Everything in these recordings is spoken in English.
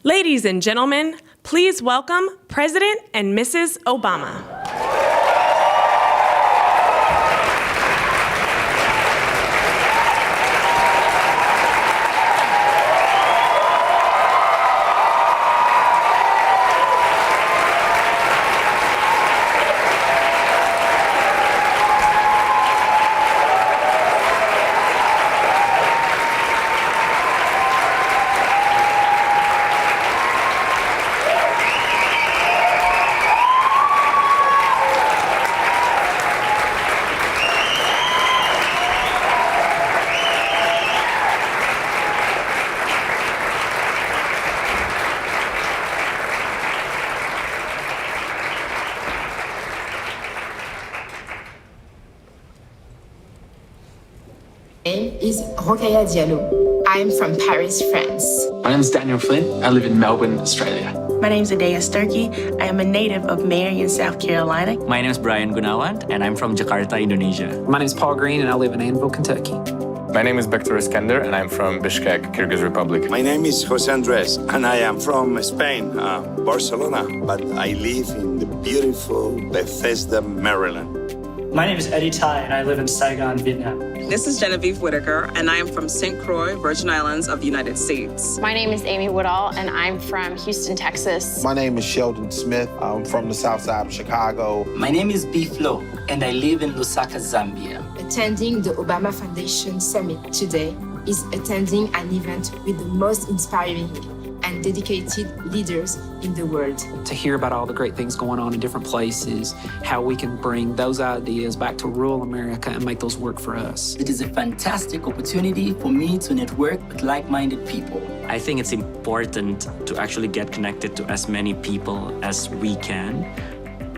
Ladies and gentlemen, please welcome President and Mrs. Obama. Is Rokhaya Diallo. I'm from Paris, France. My name is Daniel Flynn. I live in Melbourne, Australia. My name is Adea Sturkey. I am a native of Marion, South Carolina. My name is Brian Gunawan, and I'm from Jakarta, Indonesia. My name is Paul Green, and I live in Anvil, Kentucky. My name is Bektor Iskender, and I'm from Bishkek, Kyrgyz Republic. My name is Jose Andres, and I am from Spain, Barcelona, but I live in the beautiful Bethesda, Maryland. My name is Eddie Tai, and I live in Saigon, Vietnam. This is Genevieve Whitaker, and I am from St. Croix, Virgin Islands of the United States. My name is Amy Woodall, and I'm from Houston, Texas. My name is Sheldon Smith. I'm from the south side of Chicago. My name is B. Flo, and I live in Lusaka, Zambia. Attending the Obama Foundation Summit today is attending an event with the most inspiring and dedicated leaders in the world. To hear about all the great things going on in different places, how we can bring those ideas back to rural America and make those work for us. It is a fantastic opportunity for me to network with like-minded people. I think it's important to actually get connected to as many people as we can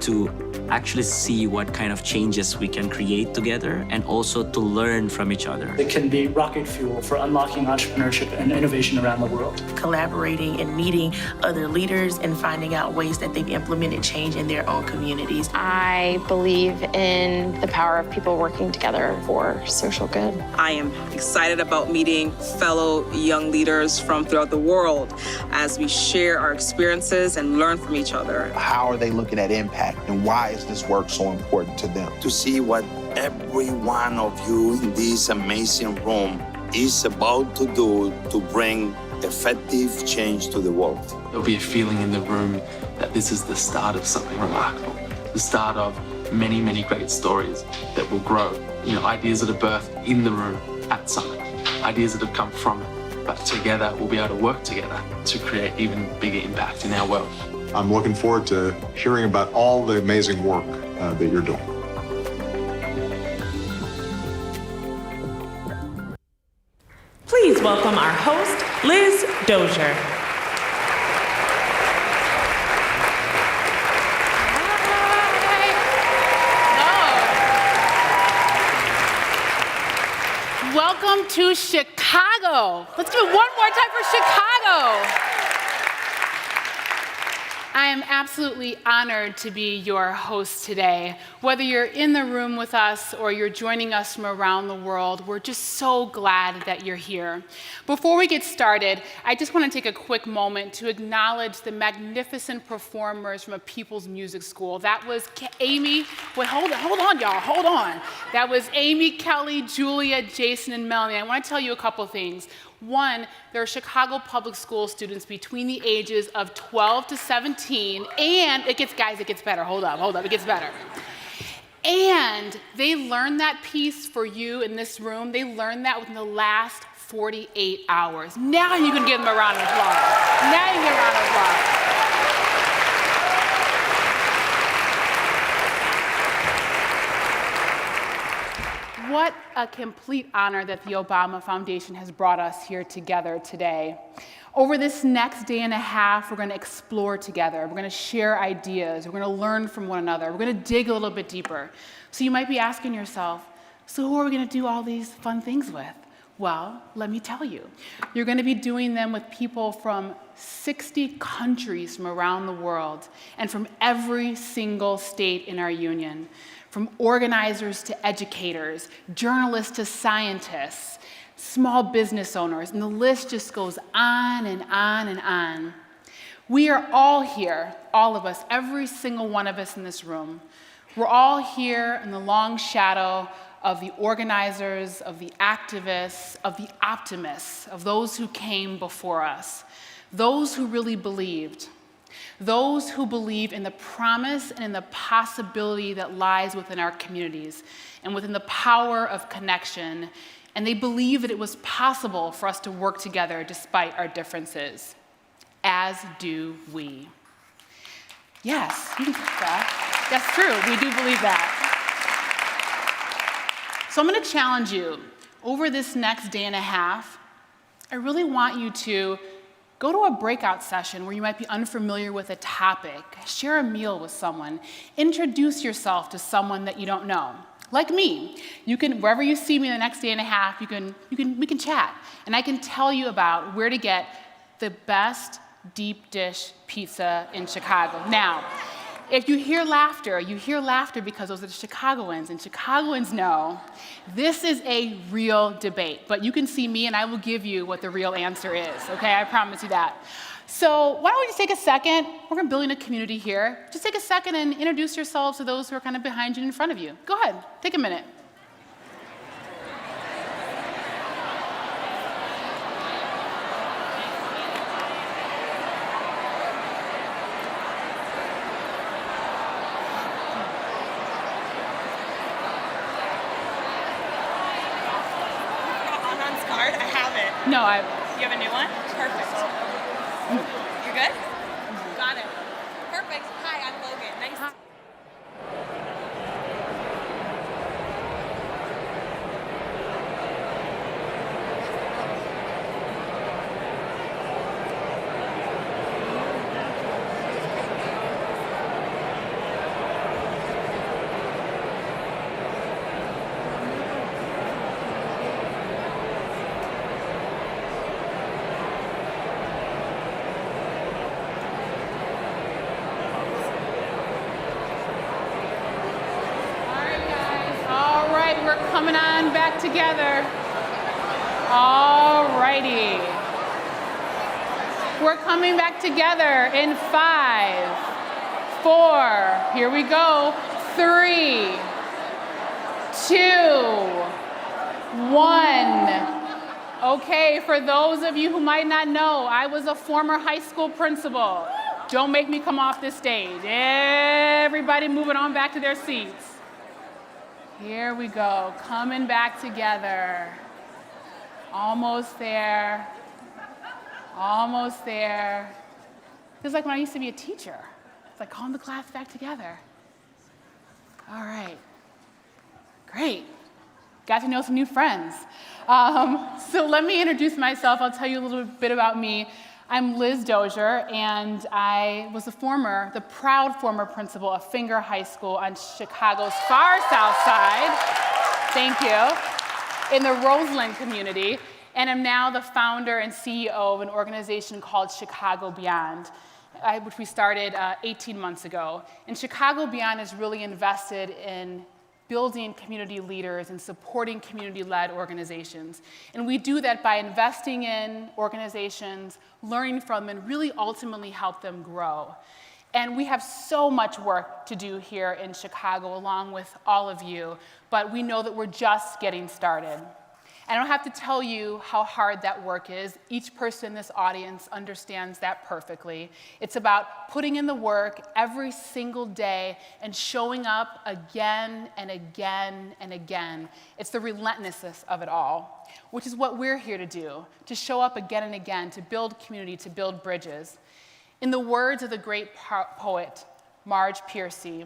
to actually see what kind of changes we can create together and also to learn from each other. It can be rocket fuel for unlocking entrepreneurship and innovation around the world. Collaborating and meeting other leaders and finding out ways that they've implemented change in their own communities. I believe in the power of people working together for social good. I am excited about meeting fellow young leaders from throughout the world as we share our experiences and learn from each other. How are they looking at impact, and why is this work so important to them? To see what every one of you in this amazing room is about to do to bring effective change to the world. There'll be a feeling in the room that this is the start of something remarkable, the start of many, many great stories that will grow. Ideas that are birthed in the room at Summit, ideas that have come from it, but together we'll be able to work together to create even bigger impact in our world. I'm looking forward to hearing about all the amazing work that you're doing. Please welcome our host, Liz Dozier. Welcome to Chicago. Let's do it one more time for Chicago. I am absolutely honored to be your host today. Whether you're in the room with us or you're joining us from around the world, we're just so glad that you're here. Before we get started, I just want to take a quick moment to acknowledge the magnificent performers from A People's Music School. That was Amy, wait, hold on, y'all, hold on. That was Amy, Kelly, Julia, Jason, and Melanie. I want to tell you a couple things. One, there are Chicago public school students between the ages of 12 to 17, and it gets better. Hold up, it gets better. And they learned that piece for you in this room. They learned that within the last 48 hours. Now you can give them a round of applause. What a complete honor that the Obama Foundation has brought us here together today. Over this next day and a half, we're going to explore together. We're going to share ideas. We're going to learn from one another. We're going to dig a little bit deeper. So you might be asking yourself, so who are we going to do all these fun things with? Well, let me tell you. You're going to be doing them with people from 60 countries from around the world and from every single state in our union. From organizers to educators, journalists to scientists, small business owners, and the list just goes on and on and on. We are all here, all of us, every single one of us in this room. We're all here in the long shadow of the organizers, of the activists, of the optimists, of those who came before us, those who really believed, those who believe in the promise and in the possibility that lies within our communities and within the power of connection, and they believe that it was possible for us to work together despite our differences, as do we. Yes, you can take that. That's true, we do believe that. So I'm going to challenge you over this next day and a half. I really want you to go to a breakout session where you might be unfamiliar with a topic, share a meal with someone, introduce yourself to someone that you don't know. Like me, you can, wherever you see me the next day and a half, we can chat, and I can tell you about where to get the best deep dish pizza in Chicago. Now, if you hear laughter because those are the Chicagoans, and Chicagoans know this is a real debate, but you can see me and I will give you what the real answer is, okay? I promise you that. So why don't we just take a second, we're building a community here, just take a second and introduce yourselves to those who are kind of behind you and in front of you. Go ahead, take a minute. No, You have a new one? Perfect. You're good? Got it. Perfect. Hi, I'm Logan. Nice. Coming on back together. All righty. We're coming back together in 5, 4, here we go, 3, 2, 1. Okay, for those of you who might not know, I was a former high school principal. Don't make me come off this stage. Everybody moving on back to their seats. Here we go, coming back together. Almost there. Almost there. This is like when I used to be a teacher. It's like calling the class back together. All right. Great. Got to know some new friends. So let me introduce myself. I'll tell you a little bit about me. I'm Liz Dozier, and I was the proud former principal of Finger High School on Chicago's far south side, thank you, in the Roseland community, and I'm now the founder and CEO of an organization called Chicago Beyond, which we started 18 months ago. And Chicago Beyond is really invested in building community leaders and supporting community-led organizations. And we do that by investing in organizations, learning from them, and really ultimately help them grow. And we have so much work to do here in Chicago along with all of you, but we know that we're just getting started. I don't have to tell you how hard that work is. Each person in this audience understands that perfectly. It's about putting in the work every single day and showing up again and again and again. It's the relentlessness of it all, which is what we're here to do, to show up again and again, to build community, to build bridges. In the words of the great poet, Marge Piercy,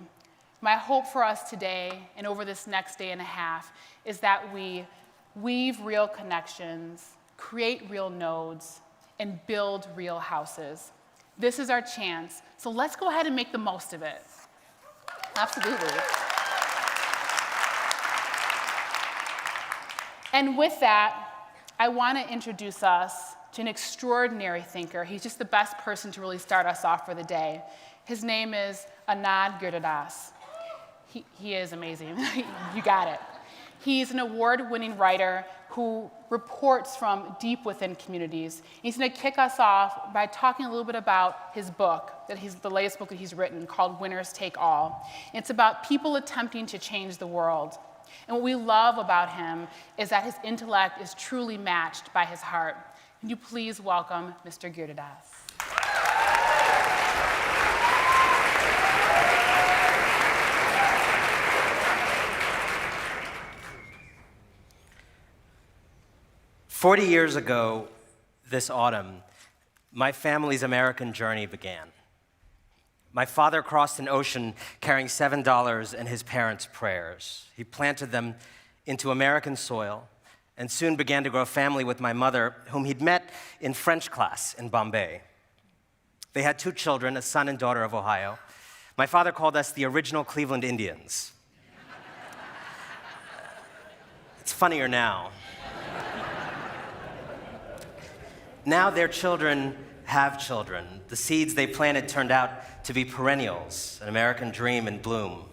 my hope for us today and over this next day and a half is that we weave real connections, create real nodes, and build real houses. This is our chance, so let's go ahead and make the most of it. Absolutely. And with that, I want to introduce us to an extraordinary thinker. He's just the best person to really start us off for the day. His name is Anand Giridharadas. He is amazing. You got it. He's an award-winning writer who reports from deep within communities. He's going to kick us off by talking a little bit about his book, the latest book that he's written called Winners Take All. It's about people attempting to change the world. And what we love about him is that his intellect is truly matched by his heart. Can you please welcome Mr. Giridharadas? 40 years ago, this autumn, my family's American journey began. My father crossed an ocean carrying $7 and his parents' prayers. He planted them into American soil and soon began to grow a family with my mother, whom he'd met in French class in Bombay. They had 2 children, a son and daughter of Ohio. My father called us the original Cleveland Indians. It's funnier now. Now their children have children. The seeds they planted turned out to be perennials, an American dream in bloom.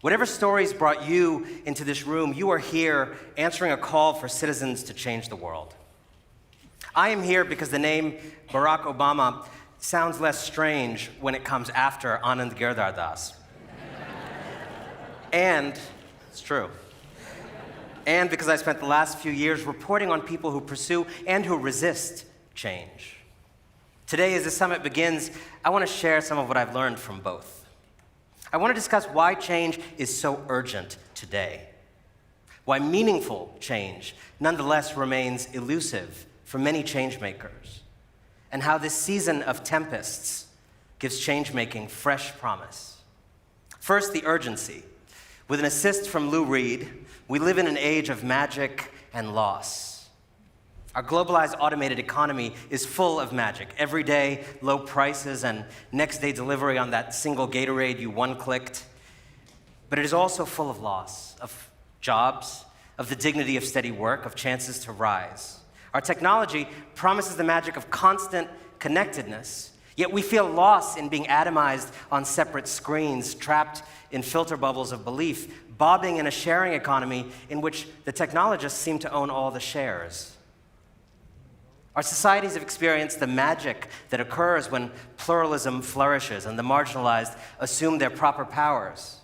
Whatever stories brought you into this room, you are here answering a call for citizens to change the world. I am here because the name Barack Obama sounds less strange when it comes after Anand Giridharadas. And, it's true. And because I spent the last few years reporting on people who pursue and who resist change. Today, as the summit begins, I want to share some of what I've learned from both. I want to discuss why change is so urgent today, why meaningful change nonetheless remains elusive for many change makers, and how this season of tempests gives change-making fresh promise. First, the urgency. With an assist from Lou Reed, we live in an age of magic and loss. Our globalized automated economy is full of magic. Every day, low prices and next-day delivery on that single Gatorade you one-clicked. But it is also full of loss, of jobs, of the dignity of steady work, of chances to rise. Our technology promises the magic of constant connectedness, yet we feel lost in being atomized on separate screens, trapped in filter bubbles of belief, bobbing in a sharing economy in which the technologists seem to own all the shares. Our societies have experienced the magic that occurs when pluralism flourishes and the marginalized assume their proper powers.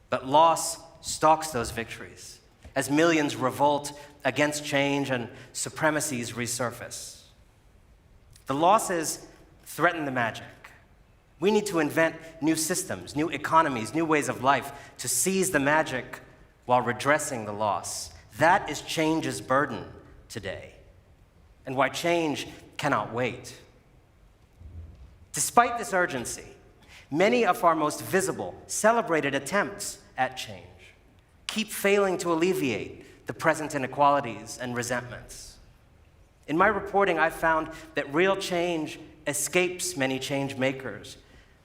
But loss stalks those victories as millions revolt against change and supremacies resurface. The losses threaten the magic. We need to invent new systems, new economies, new ways of life to seize the magic while redressing the loss. That is change's burden today, and why change cannot wait. Despite this urgency, many of our most visible, celebrated attempts at change keep failing to alleviate the present inequalities and resentments. In my reporting, I found that real change escapes many change makers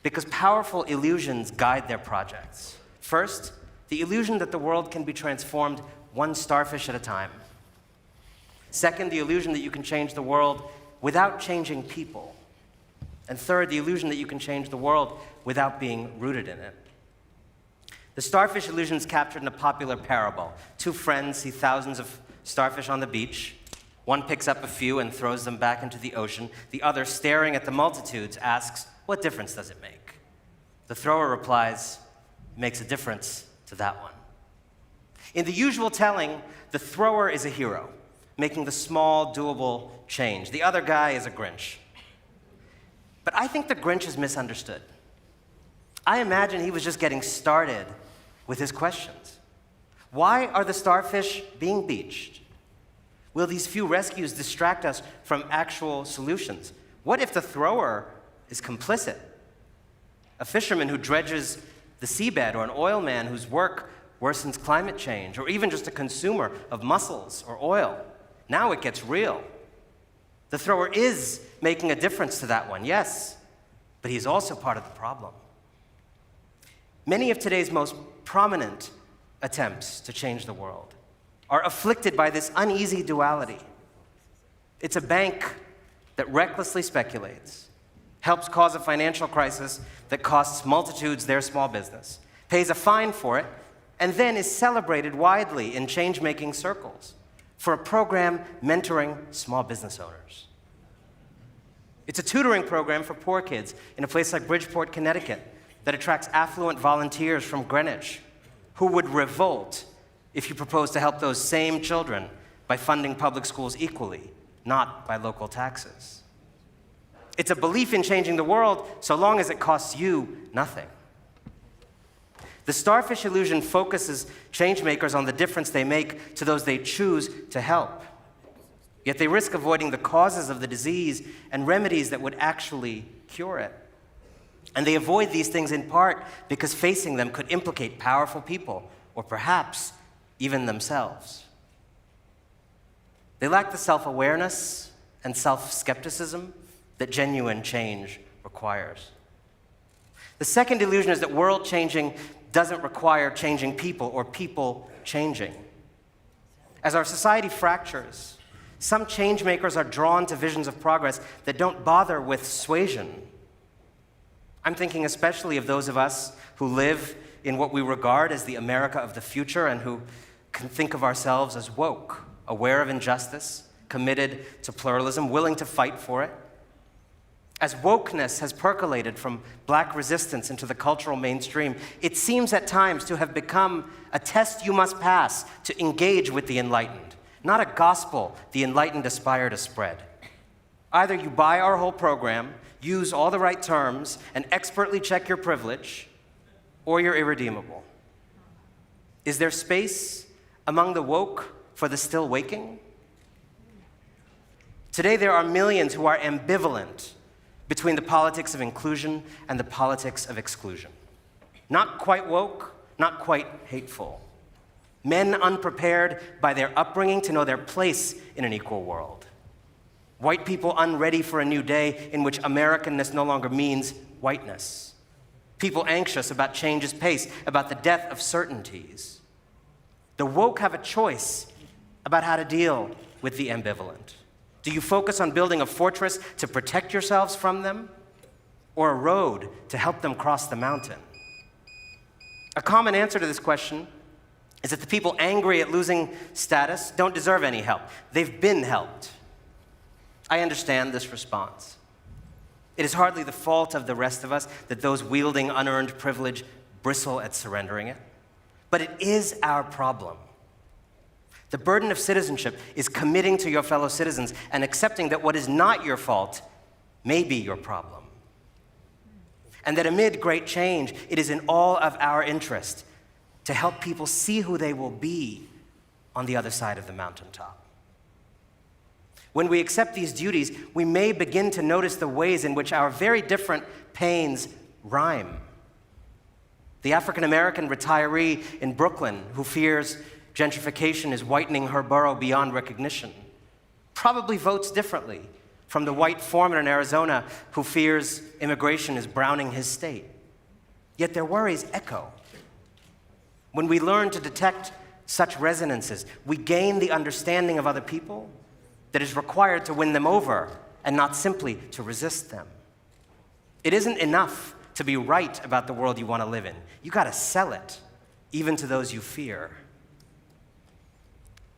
because powerful illusions guide their projects. First, the illusion that the world can be transformed one starfish at a time. Second, the illusion that you can change the world without changing people. And third, the illusion that you can change the world without being rooted in it. The starfish illusion is captured in a popular parable. 2 friends see thousands of starfish on the beach. One picks up a few and throws them back into the ocean. The other, staring at the multitudes, asks, "What difference does it make?" The thrower replies, "It makes a difference to that one." In the usual telling, the thrower is a hero, making the small, doable change. The other guy is a Grinch. But I think the Grinch is misunderstood. I imagine he was just getting started with his questions. Why are the starfish being beached? Will these few rescues distract us from actual solutions? What if the thrower is complicit? A fisherman who dredges the seabed, or an oil man whose work worsens climate change, or even just a consumer of mussels or oil. Now it gets real. The thrower is making a difference to that one, yes, but he's also part of the problem. Many of today's most prominent attempts to change the world are afflicted by this uneasy duality. It's a bank that recklessly speculates, helps cause a financial crisis that costs multitudes their small business, pays a fine for it, and then is celebrated widely in change-making circles for a program mentoring small business owners. It's a tutoring program for poor kids in a place like Bridgeport, Connecticut, that attracts affluent volunteers from Greenwich who would revolt if you propose to help those same children by funding public schools equally, not by local taxes. It's a belief in changing the world so long as it costs you nothing. The starfish illusion focuses changemakers on the difference they make to those they choose to help. Yet they risk avoiding the causes of the disease and remedies that would actually cure it. And they avoid these things in part because facing them could implicate powerful people, or perhaps even themselves. They lack the self-awareness and self-skepticism that genuine change requires. The second illusion is that world changing doesn't require changing people or people changing. As our society fractures, some change makers are drawn to visions of progress that don't bother with suasion. I'm thinking especially of those of us who live in what we regard as the America of the future and who can think of ourselves as woke, aware of injustice, committed to pluralism, willing to fight for it. As wokeness has percolated from Black resistance into the cultural mainstream, it seems at times to have become a test you must pass to engage with the enlightened, not a gospel the enlightened aspire to spread. Either you buy our whole program, use all the right terms, and expertly check your privilege, or you're irredeemable. Is there space among the woke for the still waking? Today there are millions who are ambivalent between the politics of inclusion and the politics of exclusion. Not quite woke, not quite hateful. Men unprepared by their upbringing to know their place in an equal world. White people unready for a new day in which Americanness no longer means whiteness. People anxious about change's pace, about the death of certainties. The woke have a choice about how to deal with the ambivalent. Do you focus on building a fortress to protect yourselves from them, or a road to help them cross the mountain? A common answer to this question is that the people angry at losing status don't deserve any help. They've been helped. I understand this response. It is hardly the fault of the rest of us that those wielding unearned privilege bristle at surrendering it, but it is our problem. The burden of citizenship is committing to your fellow citizens and accepting that what is not your fault may be your problem. And that amid great change, it is in all of our interest to help people see who they will be on the other side of the mountaintop. When we accept these duties, we may begin to notice the ways in which our very different pains rhyme. The African-American retiree in Brooklyn who fears gentrification is whitening her borough beyond recognition probably votes differently from the white foreman in Arizona who fears immigration is browning his state. Yet their worries echo. When we learn to detect such resonances, we gain the understanding of other people that is required to win them over and not simply to resist them. It isn't enough to be right about the world you want to live in. You got to sell it, even to those you fear.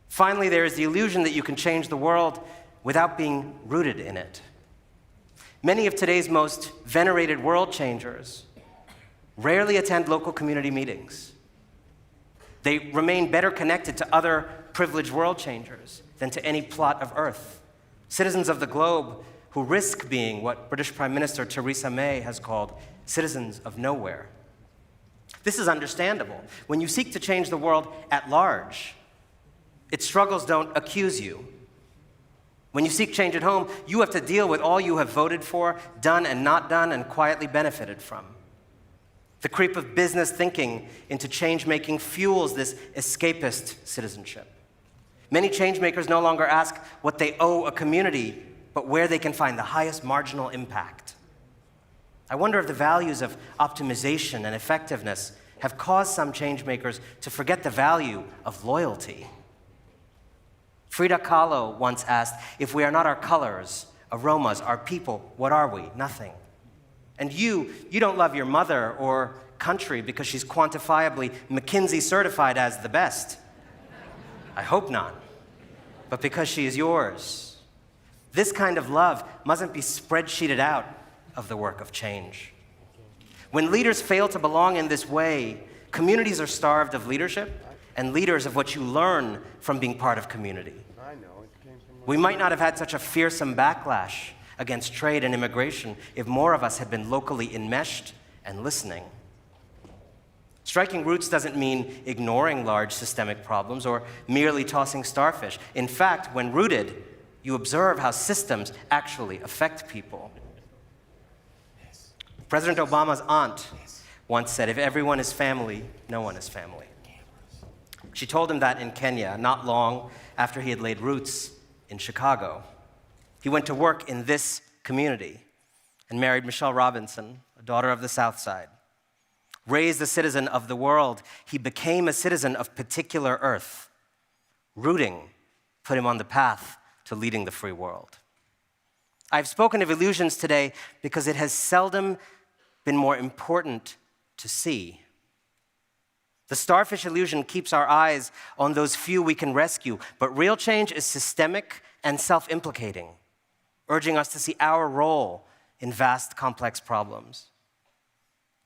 Finally, there is the illusion that you can change the world without being rooted in it. Many of today's most venerated world changers rarely attend local community meetings. They remain better connected to other privileged world changers than to any plot of earth. Citizens of the globe who risk being what British Prime Minister Theresa May has called citizens of nowhere. This is understandable. When you seek to change the world at large, its struggles don't accuse you. When you seek change at home, you have to deal with all you have voted for, done and not done, and quietly benefited from. The creep of business thinking into change-making fuels this escapist citizenship. Many change-makers no longer ask what they owe a community, but where they can find the highest marginal impact. I wonder if the values of optimization and effectiveness have caused some change-makers to forget the value of loyalty. Frida Kahlo once asked, if we are not our colors, aromas, our people, what are we? Nothing. And you don't love your mother or country because she's quantifiably McKinsey certified as the best. I hope not. But because she is yours. This kind of love mustn't be spreadsheeted out of the work of change. When leaders fail to belong in this way, communities are starved of leadership and leaders of what you learn from being part of community. We might not have had such a fearsome backlash against trade and immigration if more of us had been locally enmeshed and listening. Striking roots doesn't mean ignoring large systemic problems or merely tossing starfish. In fact, when rooted, you observe how systems actually affect people. President Obama's aunt once said, if everyone is family, no one is family. She told him that in Kenya, not long after he had laid roots in Chicago. He went to work in this community and married Michelle Robinson, a daughter of the South Side. Raised a citizen of the world, he became a citizen of particular earth. Rooting put him on the path to leading the free world. I've spoken of illusions today because it has seldom been more important to see. The starfish illusion keeps our eyes on those few we can rescue, but real change is systemic and self-implicating, urging us to see our role in vast, complex problems.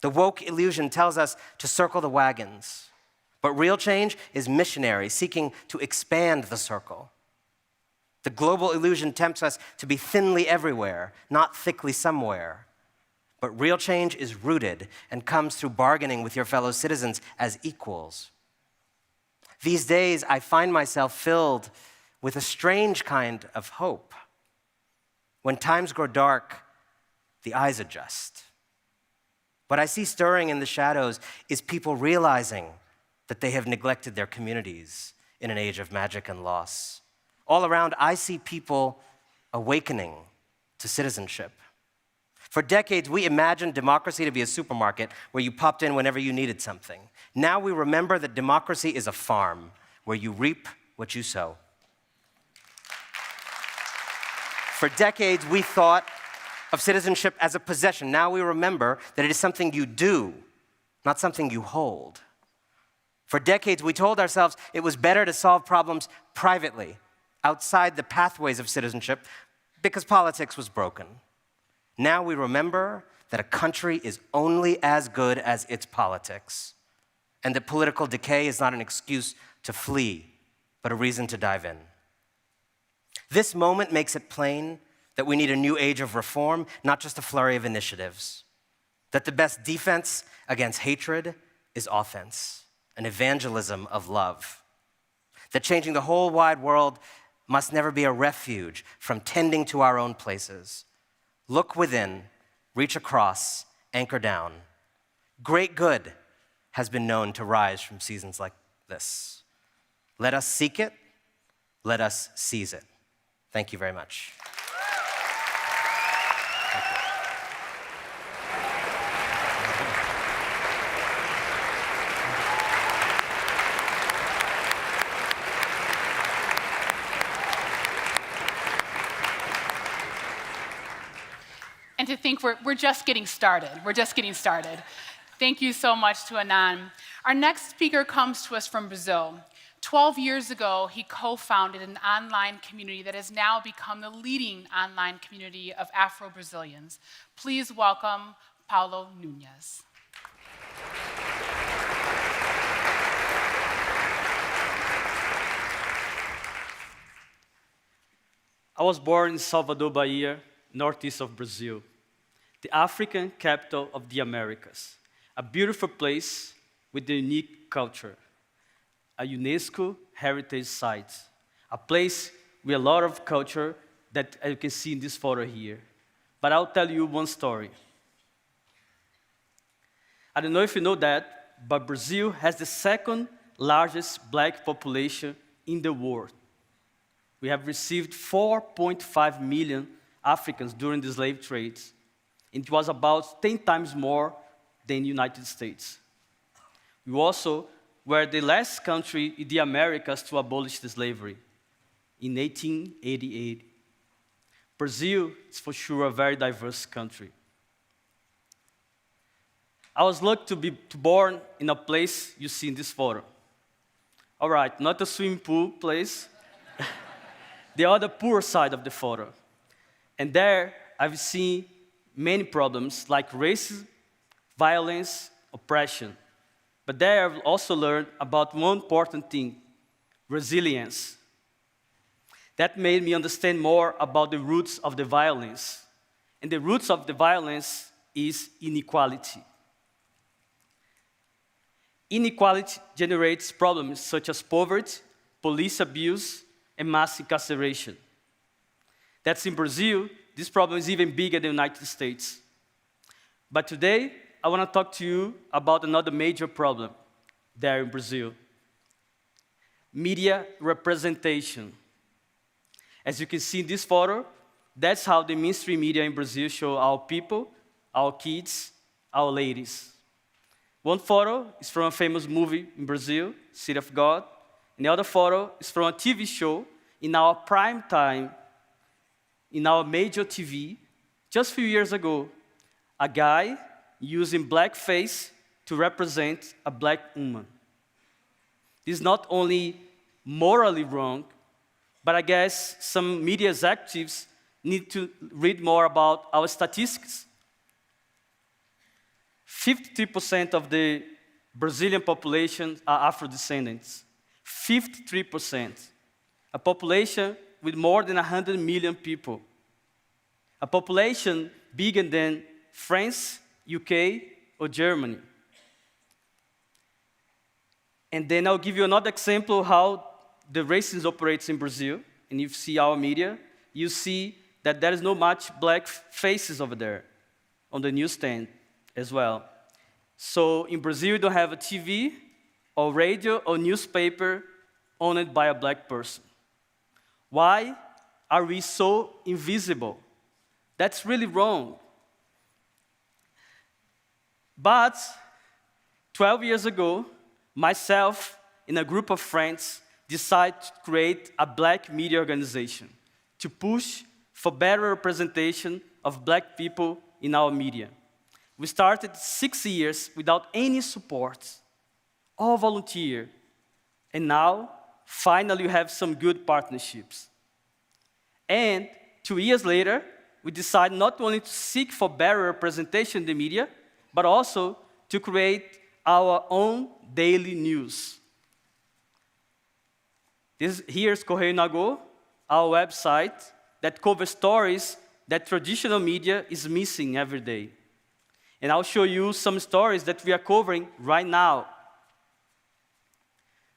The woke illusion tells us to circle the wagons, but real change is missionary, seeking to expand the circle. The global illusion tempts us to be thinly everywhere, not thickly somewhere. But real change is rooted and comes through bargaining with your fellow citizens as equals. These days, I find myself filled with a strange kind of hope. When times grow dark, the eyes adjust. What I see stirring in the shadows is people realizing that they have neglected their communities in an age of magic and loss. All around, I see people awakening to citizenship. For decades, we imagined democracy to be a supermarket where you popped in whenever you needed something. Now we remember that democracy is a farm where you reap what you sow. For decades, we thought of citizenship as a possession. Now we remember that it is something you do, not something you hold. For decades, we told ourselves it was better to solve problems privately, outside the pathways of citizenship, because politics was broken. Now we remember that a country is only as good as its politics, and that political decay is not an excuse to flee, but a reason to dive in. This moment makes it plain that we need a new age of reform, not just a flurry of initiatives. That the best defense against hatred is offense, an evangelism of love. That changing the whole wide world must never be a refuge from tending to our own places. Look within, reach across, anchor down. Great good has been known to rise from seasons like this. Let us seek it, let us seize it. Thank you very much. And to think we're just getting started. We're just getting started. Thank you so much to Anand. Our next speaker comes to us from Brazil. 12 years ago, he co-founded an online community that has now become the leading online community of Afro-Brazilians. Please welcome Paulo Nunez. I was born in Salvador, Bahia, northeast of Brazil, the African capital of the Americas, a beautiful place with a unique culture, a UNESCO heritage site, a place with a lot of culture that you can see in this photo here. But I'll tell you one story. I don't know if you know that, but Brazil has the second largest black population in the world. We have received 4.5 million Africans during the slave trades. It was about 10 times more than the United States. We also were the last country in the Americas to abolish the slavery in 1888. Brazil is for sure a very diverse country. I was lucky to be born in a place you see in this photo. All right, not a swimming pool place, the other poor side of the photo. And there, I've seen many problems like racism, violence, oppression. But there, I've also learned about one important thing, resilience. That made me understand more about the roots of the violence. And the roots of the violence is inequality. Inequality generates problems such as poverty, police abuse, and mass incarceration. That's in Brazil. This problem is even bigger than the United States. But today, I want to talk to you about another major problem there in Brazil. Media representation. As you can see in this photo, that's how the mainstream media in Brazil show our people, our kids, our ladies. One photo is from a famous movie in Brazil, City of God, and the other photo is from a TV show in our prime time, in our major TV, just a few years ago, a guy using blackface to represent a black woman. This is not only morally wrong, but I guess some media executives need to read more about our statistics. 53% of the Brazilian population are Afro-descendants. 53%. A population with more than 100 million people. A population bigger than France, UK, or Germany. And then I'll give you another example of how the racism operates in Brazil. And if you see our media, you see that there is not much black faces over there on the newsstand as well. So in Brazil, you don't have a TV or radio or newspaper owned by a black person. Why are we so invisible? That's really wrong. But 12 years ago, myself and a group of friends decided to create a black media organization to push for better representation of black people in our media. We started 6 years without any support, all volunteer. And now, finally, we have some good partnerships. And 2 years later, we decided not only to seek for better representation in the media, but also to create our own daily news. Here's Correio Nagô, our website that covers stories that traditional media is missing every day. And I'll show you some stories that we are covering right now.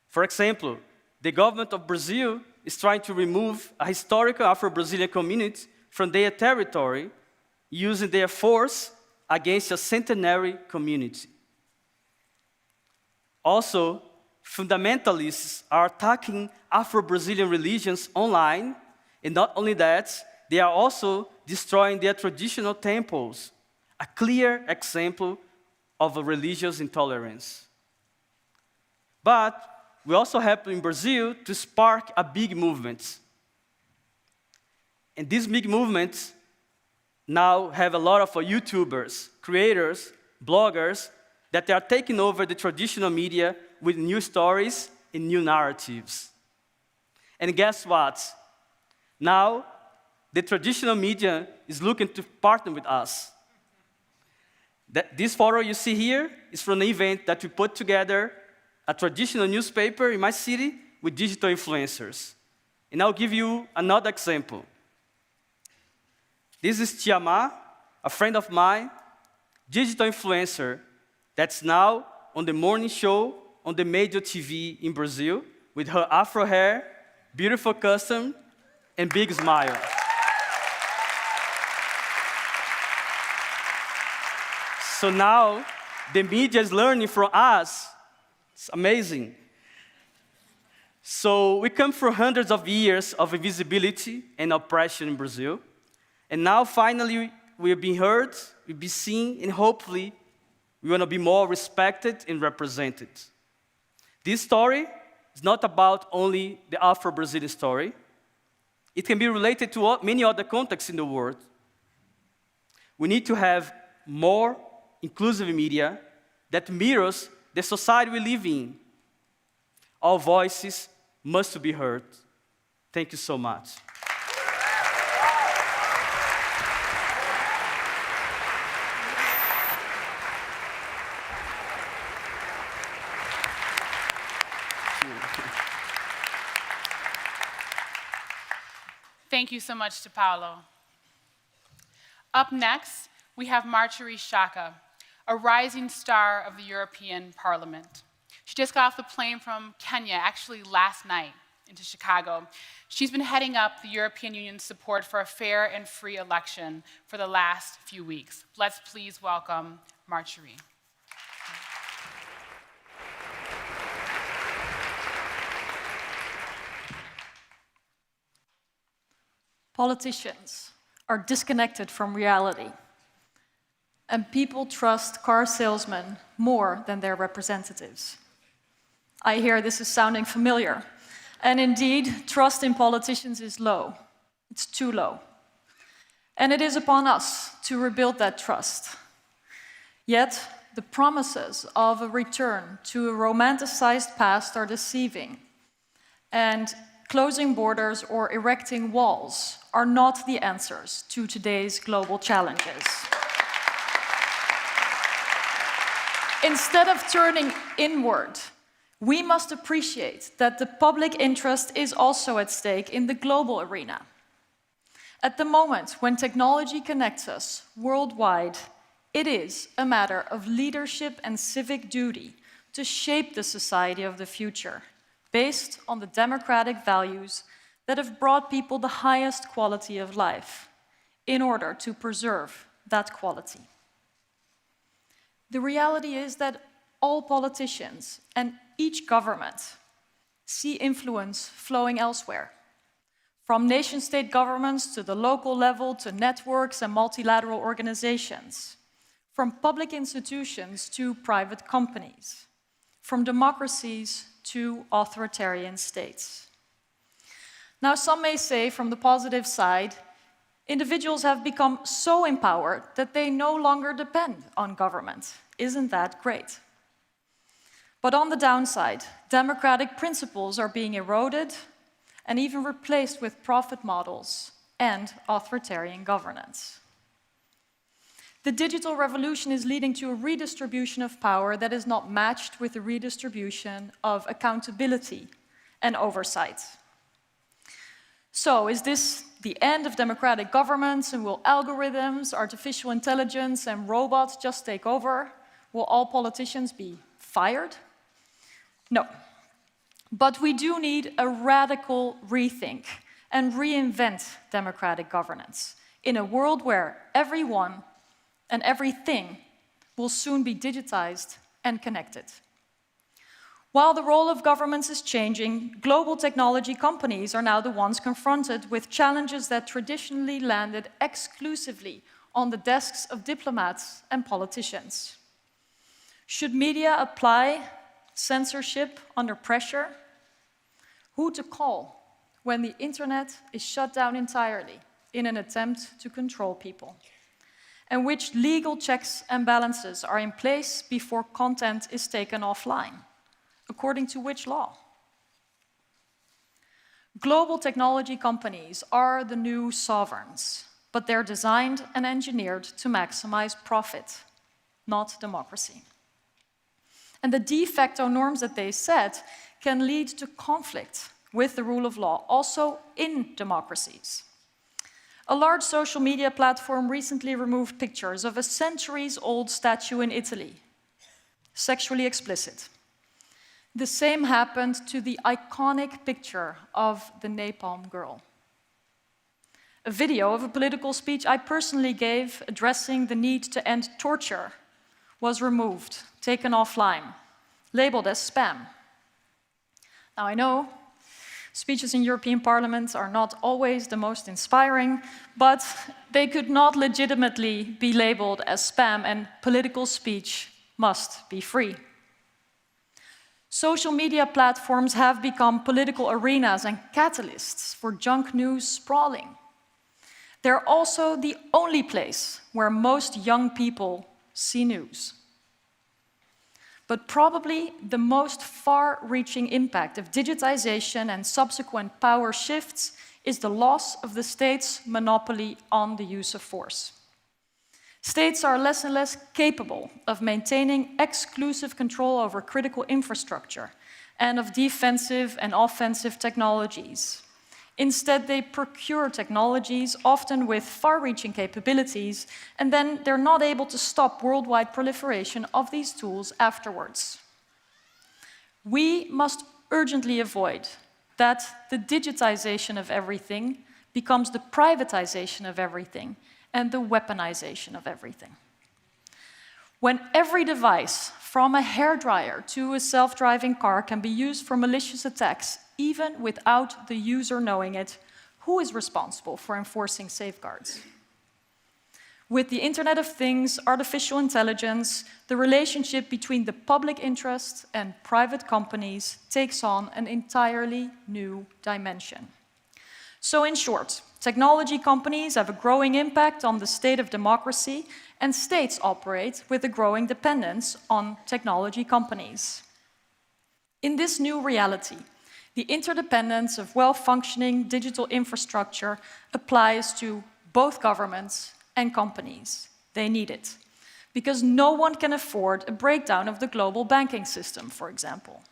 For example, the government of Brazil is trying to remove a historical Afro-Brazilian community from their territory using their force against a centenary community. Also, fundamentalists are attacking Afro-Brazilian religions online, and not only that, they are also destroying their traditional temples, a clear example of a religious intolerance. But we also have in Brazil to spark a big movement. And these big movements now have a lot of YouTubers, creators, bloggers, that they are taking over the traditional media with new stories and new narratives. And guess what? Now, the traditional media is looking to partner with us. This photo you see here is from an event that we put together, a traditional newspaper in my city with digital influencers. And I'll give you another example. This is Tiama, a friend of mine, digital influencer, that's now on the morning show on the major TV in Brazil with her afro hair, beautiful costume, and big smile. So now, the media is learning from us. It's amazing. So we come from hundreds of years of invisibility and oppression in Brazil. And now, finally, we're being heard, we'll be seen, and hopefully, we want to be more respected and represented. This story is not about only the Afro-Brazilian story. It can be related to many other contexts in the world. We need to have more inclusive media that mirrors the society we live in. All voices must be heard. Thank you so much. Thank you so much to Paulo. Up next, we have Marjorie Shaka, a rising star of the European Parliament. She just got off the plane from Kenya, actually last night, into Chicago. She's been heading up the European Union's support for a fair and free election for the last few weeks. Let's please welcome Marjorie. Politicians are disconnected from reality, and people trust car salesmen more than their representatives. I hear this is sounding familiar, and indeed, trust in politicians is low. It's too low. And it is upon us to rebuild that trust. Yet, the promises of a return to a romanticized past are deceiving, and closing borders or erecting walls are not the answers to today's global challenges. Instead of turning inward, we must appreciate that the public interest is also at stake in the global arena. At the moment when technology connects us worldwide, it is a matter of leadership and civic duty to shape the society of the future, based on the democratic values that have brought people the highest quality of life, in order to preserve that quality. The reality is that all politicians and each government see influence flowing elsewhere, from nation-state governments to the local level to networks and multilateral organizations, from public institutions to private companies, from democracies to authoritarian states. Now, some may say, from the positive side, individuals have become so empowered that they no longer depend on government. Isn't that great? But on the downside, democratic principles are being eroded and even replaced with profit models and authoritarian governance. The digital revolution is leading to a redistribution of power that is not matched with the redistribution of accountability and oversight. So, is this the end of democratic governments, and will algorithms, artificial intelligence, and robots just take over? Will all politicians be fired? No. But we do need a radical rethink and reinvent democratic governance in a world where everyone and everything will soon be digitized and connected. While the role of governments is changing, global technology companies are now the ones confronted with challenges that traditionally landed exclusively on the desks of diplomats and politicians. Should media apply censorship under pressure? Who to call when the internet is shut down entirely in an attempt to control people? And which legal checks and balances are in place before content is taken offline? According to which law? Global technology companies are the new sovereigns, but they're designed and engineered to maximize profit, not democracy. And the de facto norms that they set can lead to conflict with the rule of law, also in democracies. A large social media platform recently removed pictures of a centuries-old statue in Italy, sexually explicit. The same happened to the iconic picture of the Napalm Girl. A video of a political speech I personally gave addressing the need to end torture was removed, taken offline, labeled as spam. Now, I know speeches in European Parliament are not always the most inspiring, but they could not legitimately be labeled as spam, and political speech must be free. Social media platforms have become political arenas and catalysts for junk news sprawling. They're also the only place where most young people see news. But probably the most far-reaching impact of digitization and subsequent power shifts is the loss of the state's monopoly on the use of force. States are less and less capable of maintaining exclusive control over critical infrastructure and of defensive and offensive technologies. Instead, they procure technologies, often with far-reaching capabilities, and then they're not able to stop worldwide proliferation of these tools afterwards. We must urgently avoid that the digitization of everything becomes the privatization of everything and the weaponization of everything. When every device, from a hairdryer to a self-driving car, can be used for malicious attacks, even without the user knowing it, who is responsible for enforcing safeguards? With the Internet of Things, artificial intelligence, the relationship between the public interest and private companies takes on an entirely new dimension. So in short, technology companies have a growing impact on the state of democracy, and states operate with a growing dependence on technology companies. In this new reality, the interdependence of well-functioning digital infrastructure applies to both governments and companies. They need it, because no one can afford a breakdown of the global banking system, for example.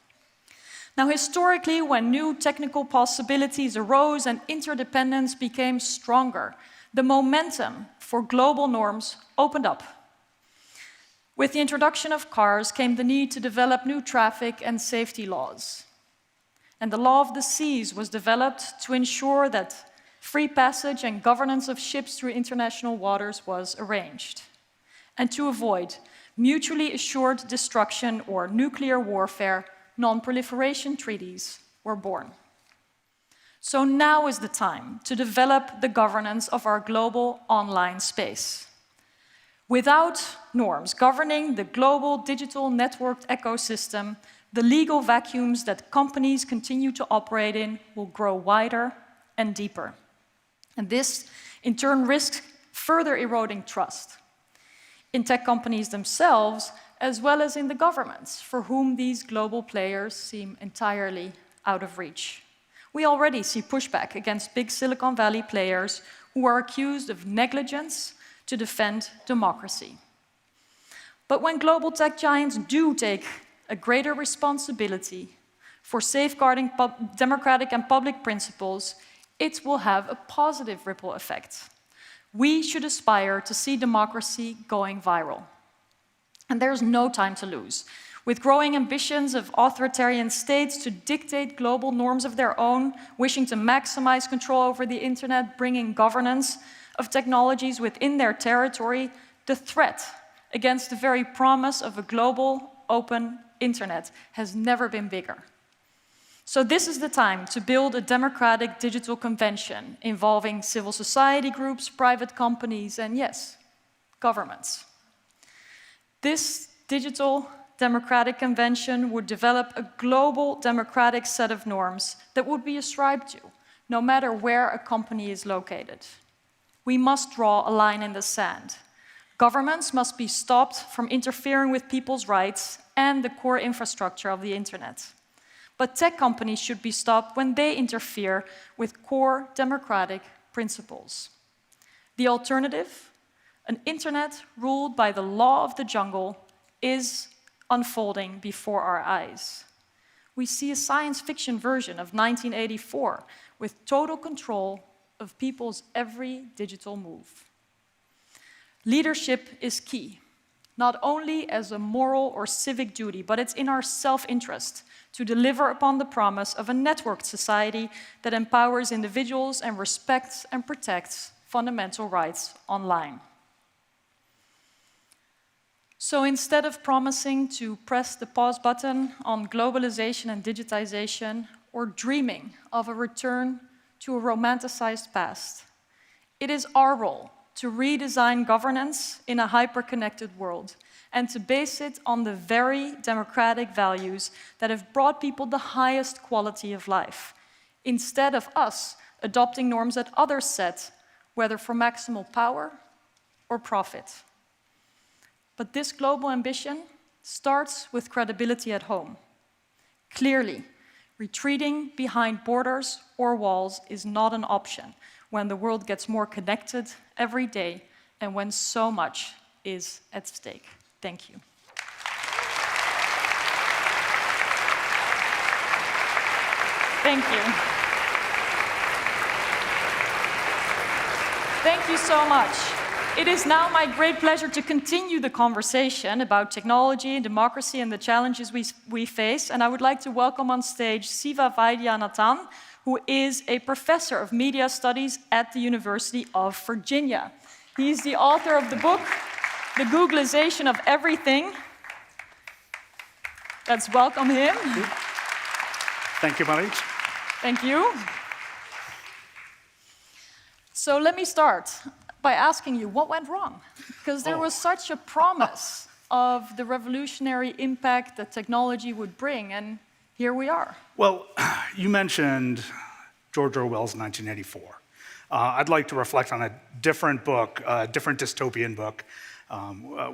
Now, historically, when new technical possibilities arose and interdependence became stronger, the momentum for global norms opened up. With the introduction of cars came the need to develop new traffic and safety laws. And the law of the seas was developed to ensure that free passage and governance of ships through international waters was arranged. And to avoid mutually assured destruction or nuclear warfare, non-proliferation treaties were born. So now is the time to develop the governance of our global online space. Without norms governing the global digital networked ecosystem, the legal vacuums that companies continue to operate in will grow wider and deeper. And this, in turn, risks further eroding trust in tech companies themselves, as well as in the governments, for whom these global players seem entirely out of reach. We already see pushback against big Silicon Valley players who are accused of negligence to defend democracy. But when global tech giants do take a greater responsibility for safeguarding democratic and public principles, it will have a positive ripple effect. We should aspire to see democracy going viral. And there's no time to lose. With growing ambitions of authoritarian states to dictate global norms of their own, wishing to maximize control over the internet, bringing governance of technologies within their territory, the threat against the very promise of a global, open internet has never been bigger. So this is the time to build a democratic digital convention involving civil society groups, private companies, and yes, governments. This digital democratic convention would develop a global democratic set of norms that would be ascribed to, no matter where a company is located. We must draw a line in the sand. Governments must be stopped from interfering with people's rights and the core infrastructure of the internet. But tech companies should be stopped when they interfere with core democratic principles. The alternative, an internet ruled by the law of the jungle, is unfolding before our eyes. We see a science fiction version of 1984 with total control of people's every digital move. Leadership is key, not only as a moral or civic duty, but it's in our self-interest to deliver upon the promise of a networked society that empowers individuals and respects and protects fundamental rights online. So instead of promising to press the pause button on globalization and digitization, or dreaming of a return to a romanticized past, it is our role to redesign governance in a hyper-connected world and to base it on the very democratic values that have brought people the highest quality of life, instead of us adopting norms that others set, whether for maximal power or profit. But this global ambition starts with credibility at home. Clearly, retreating behind borders or walls is not an option when the world gets more connected every day and when so much is at stake. Thank you. Thank you. Thank you so much. It is now my great pleasure to continue the conversation about technology and democracy and the challenges we face. And I would like to welcome on stage Siva Vaidhyanathan, who is a professor of media studies at the University of Virginia. He's the author of the book, The Googlization of Everything. Let's welcome him. Thank you, Marie. Thank you. So let me start by asking you, what went wrong? Because there was such a promise of the revolutionary impact that technology would bring, and here we are. Well, you mentioned George Orwell's 1984. I'd like to reflect on a different book, a different dystopian book,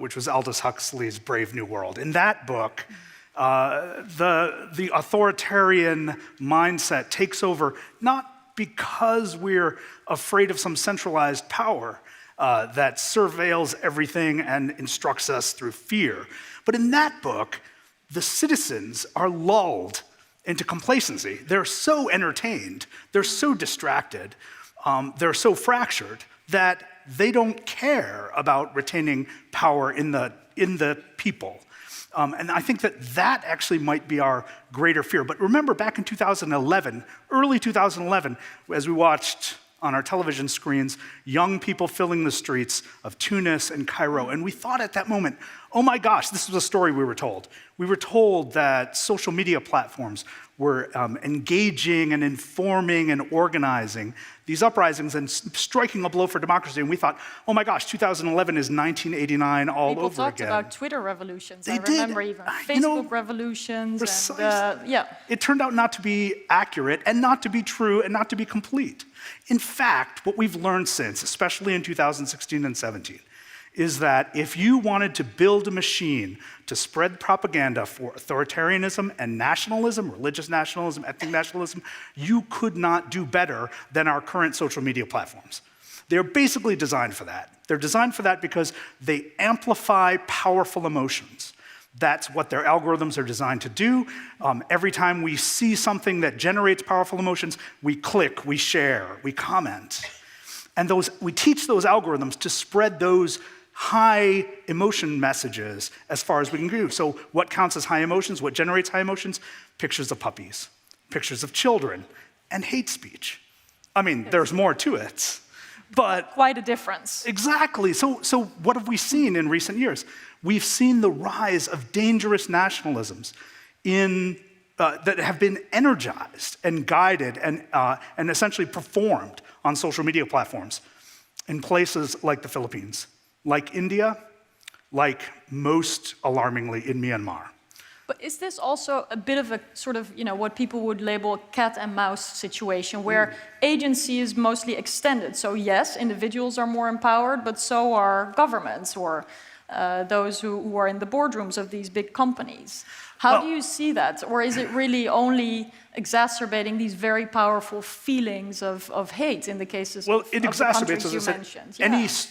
which was Aldous Huxley's Brave New World. In that book, the authoritarian mindset takes over, not because we're afraid of some centralized power that surveils everything and instructs us through fear. But in that book, the citizens are lulled into complacency. They're so entertained, they're so distracted, they're so fractured that they don't care about retaining power in the people. And I think that actually might be our greater fear. But remember, back in 2011, early 2011, as we watched on our television screens, young people filling the streets of Tunis and Cairo, and we thought at that moment, oh my gosh, this was a story we were told. We were told that social media platforms were engaging and informing and organizing these uprisings and striking a blow for democracy. And we thought, oh my gosh, 2011 is 1989 all over again. People talked about Twitter revolutions. I remember even Facebook revolutions. And, It turned out not to be accurate and not to be true and not to be complete. In fact, what we've learned since, especially in 2016 and 17, is that if you wanted to build a machine to spread propaganda for authoritarianism and nationalism, religious nationalism, ethnic nationalism, you could not do better than our current social media platforms. They're basically designed for that. They're designed for that because they amplify powerful emotions. That's what their algorithms are designed to do. Every time we see something that generates powerful emotions, we click, we share, we comment. And we teach those algorithms to spread those high emotion messages as far as we can do. So what counts as high emotions? What generates high emotions? Pictures of puppies, pictures of children, and hate speech. I mean, there's more to it, but... Quite a difference. Exactly. So what have we seen in recent years? We've seen the rise of dangerous nationalisms that have been energized and guided and essentially performed on social media platforms in places like the Philippines, like India, like most alarmingly in Myanmar. But is this also a bit of a sort of, what people would label a cat and mouse situation where agency is mostly extended? So yes, individuals are more empowered, but so are governments or those who are in the boardrooms of these big companies. How do you see that? Or is it really only exacerbating these very powerful feelings of hate in the cases of the countries you mentioned?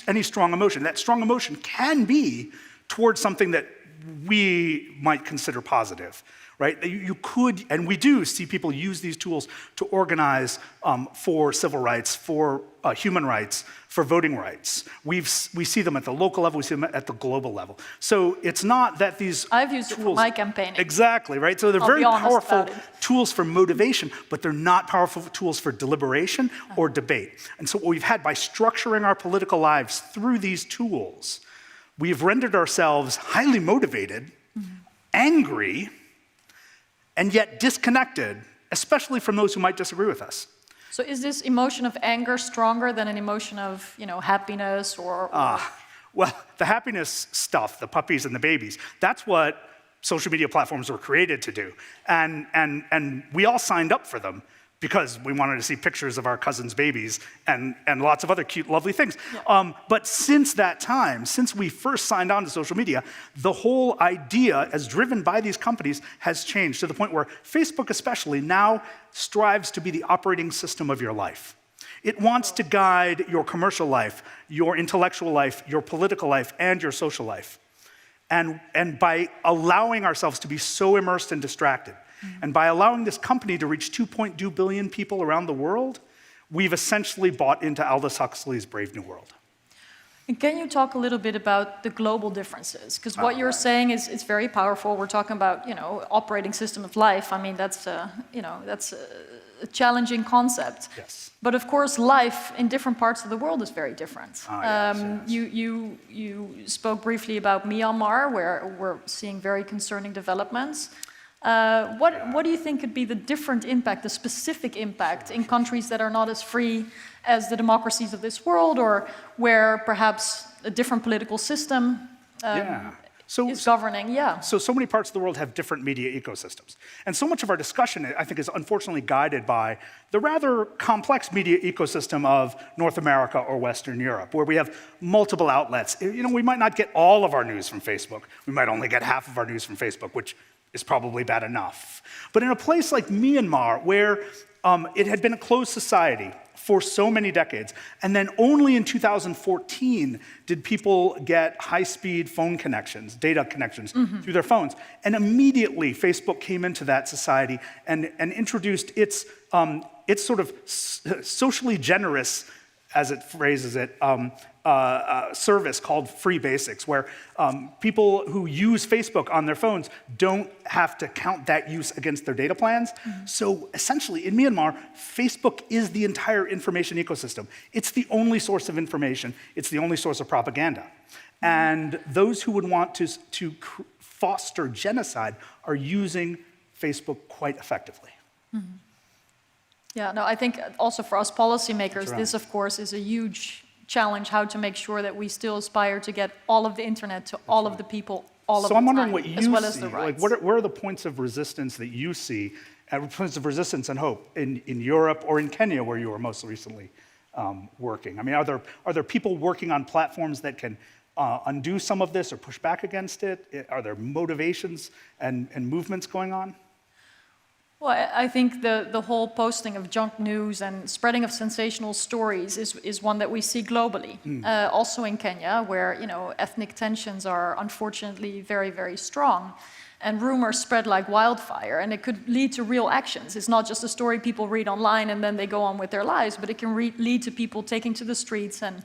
Any strong emotion. That strong emotion can be towards something that we might consider positive, right? You could, and we do see people use these tools to organize for civil rights, for human rights, for voting rights. We see them at the local level, we see them at the global level. So it's not that these I've used tools, it for my campaigning. Exactly, right? So they're very powerful tools for motivation, but they're not powerful tools for deliberation or debate. And so what we've had by structuring our political lives through these tools, we've rendered ourselves highly motivated, angry, and yet disconnected, especially from those who might disagree with us. So is this emotion of anger stronger than an emotion of, happiness or... Well, the happiness stuff, the puppies and the babies, that's what social media platforms were created to do. And we all signed up for them, because we wanted to see pictures of our cousins' babies and lots of other cute, lovely things. But since that time, since we first signed on to social media, the whole idea, as driven by these companies, has changed to the point where Facebook especially now strives to be the operating system of your life. It wants to guide your commercial life, your intellectual life, your political life, and your social life. And by allowing ourselves to be so immersed and distracted, and by allowing this company to reach 2.2 billion people around the world, we've essentially bought into Aldous Huxley's Brave New World. And can you talk a little bit about the global differences? Because what you're saying is it's very powerful. We're talking about, operating system of life. I mean, that's a challenging concept. Yes. But of course, life in different parts of the world is very different. Yes. You spoke briefly about Myanmar, where we're seeing very concerning developments. What do you think could be the different impact, the specific impact in countries that are not as free as the democracies of this world, or where perhaps a different political system is governing? So many parts of the world have different media ecosystems. And so much of our discussion, I think, is unfortunately guided by the rather complex media ecosystem of North America or Western Europe, where we have multiple outlets. We might not get all of our news from Facebook. We might only get half of our news from Facebook, which is probably bad enough. But in a place like Myanmar, where it had been a closed society for so many decades, and then only in 2014 did people get high-speed phone connections, data connections through their phones. And immediately, Facebook came into that society and introduced its sort of socially generous, as it phrases it, service called Free Basics, where people who use Facebook on their phones don't have to count that use against their data plans. So essentially, in Myanmar, Facebook is the entire information ecosystem. It's the only source of information. It's the only source of propaganda. And those who would want to foster genocide are using Facebook quite effectively. Yeah, no, I think also for us policymakers, this, of course, is a huge challenge, how to make sure that we still aspire to get all of the internet to all of the people, all of the time, So I'm wondering what you as well see, as the rights. like what are the points of resistance that you see, points of resistance and hope in Europe or in Kenya, where you were most recently working? I mean, are there people working on platforms that can undo some of this or push back against it? Are there motivations and movements going on? Well, I think the whole posting of junk news and spreading of sensational stories is one that we see globally. Also in Kenya, where ethnic tensions are unfortunately very, very strong. And rumors spread like wildfire, and it could lead to real actions. It's not just a story people read online and then they go on with their lives, but it can lead to people taking to the streets and,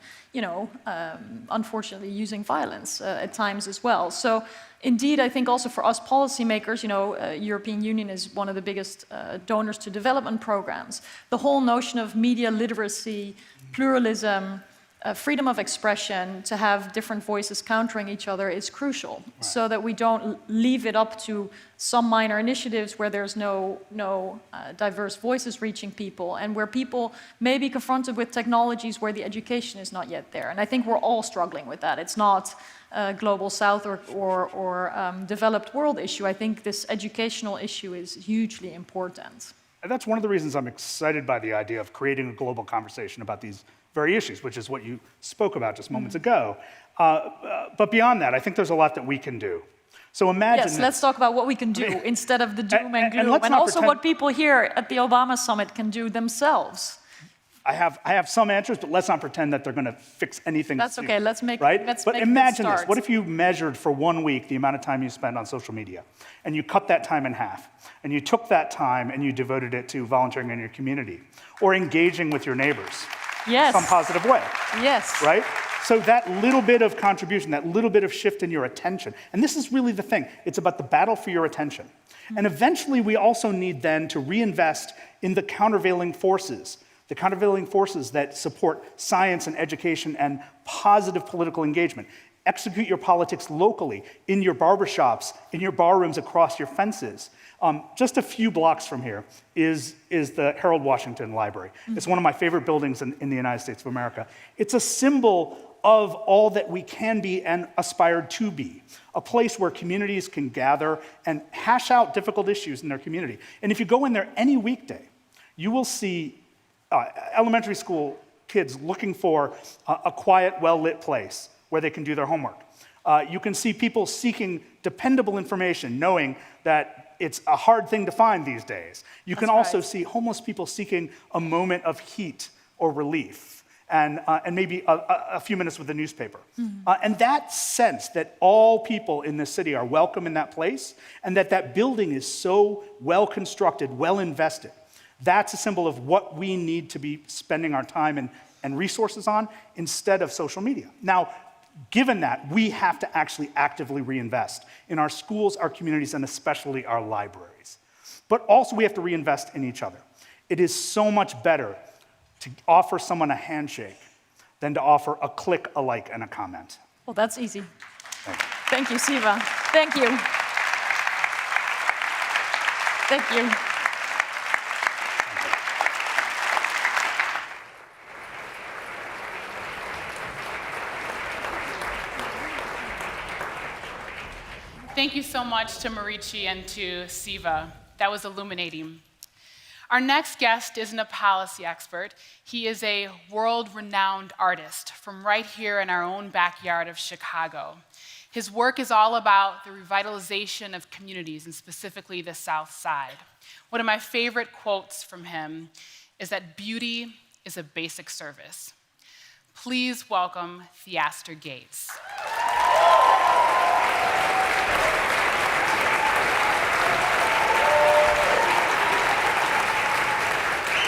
unfortunately using violence at times as well. So indeed, I think also for us policymakers, European Union is one of the biggest donors to development programs. The whole notion of media literacy, pluralism, freedom of expression, to have different voices countering each other is crucial, so that we don't leave it up to some minor initiatives where there's no diverse voices reaching people, and where people may be confronted with technologies where the education is not yet there. And I think we're all struggling with that. It's not a global south or developed world issue. I think this educational issue is hugely important. And that's one of the reasons I'm excited by the idea of creating a global conversation about these very issues, which is what you spoke about just moments ago. But beyond that, I think there's a lot that we can do. So imagine Yes, let's talk about what we can do instead of the doom and gloom, and also what people here at the Obama Summit can do themselves. I have some answers, but let's not pretend that they're going to fix anything. That's okay. Let's make But imagine this. What if you measured for 1 week the amount of time you spend on social media, and you cut that time in half, and you took that time and you devoted it to volunteering in your community or engaging with your neighbors in some positive way? Yes. Right? So that little bit of contribution, that little bit of shift in your attention, and this is really the thing, it's about the battle for your attention. And eventually we also need then to reinvest in the countervailing forces that support science and education and positive political engagement. Execute your politics locally, in your barbershops, in your barrooms, across your fences. Just a few blocks from here is the Harold Washington Library. It's one of my favorite buildings in the United States of America. It's a symbol of all that we can be and aspire to be, a place where communities can gather and hash out difficult issues in their community. And if you go in there any weekday, You will see elementary school kids looking for a quiet, well-lit place where they can do their homework. You can see people seeking dependable information, knowing that it's a hard thing to find these days. You can also see homeless people seeking a moment of heat or relief, and maybe a few minutes with the newspaper. And that sense that all people in this city are welcome in that place, and that building is so well constructed, well invested, that's a symbol of what we need to be spending our time and resources on instead of social media. Now, given that, we have to actually actively reinvest in our schools, our communities, and especially our libraries. But also we have to reinvest in each other. It is so much better to offer someone a handshake than to offer a click, a like, and a comment. Well, that's easy. Thank you, Siva. Thank you. Thank you. Thank you so much to Marjorie and to Siva. That was illuminating. Our next guest isn't a policy expert. He is a world-renowned artist from right here in our own backyard of Chicago. His work is all about the revitalization of communities, and specifically the South Side. One of my favorite quotes from him is that beauty is a basic service. Please welcome Theaster Gates.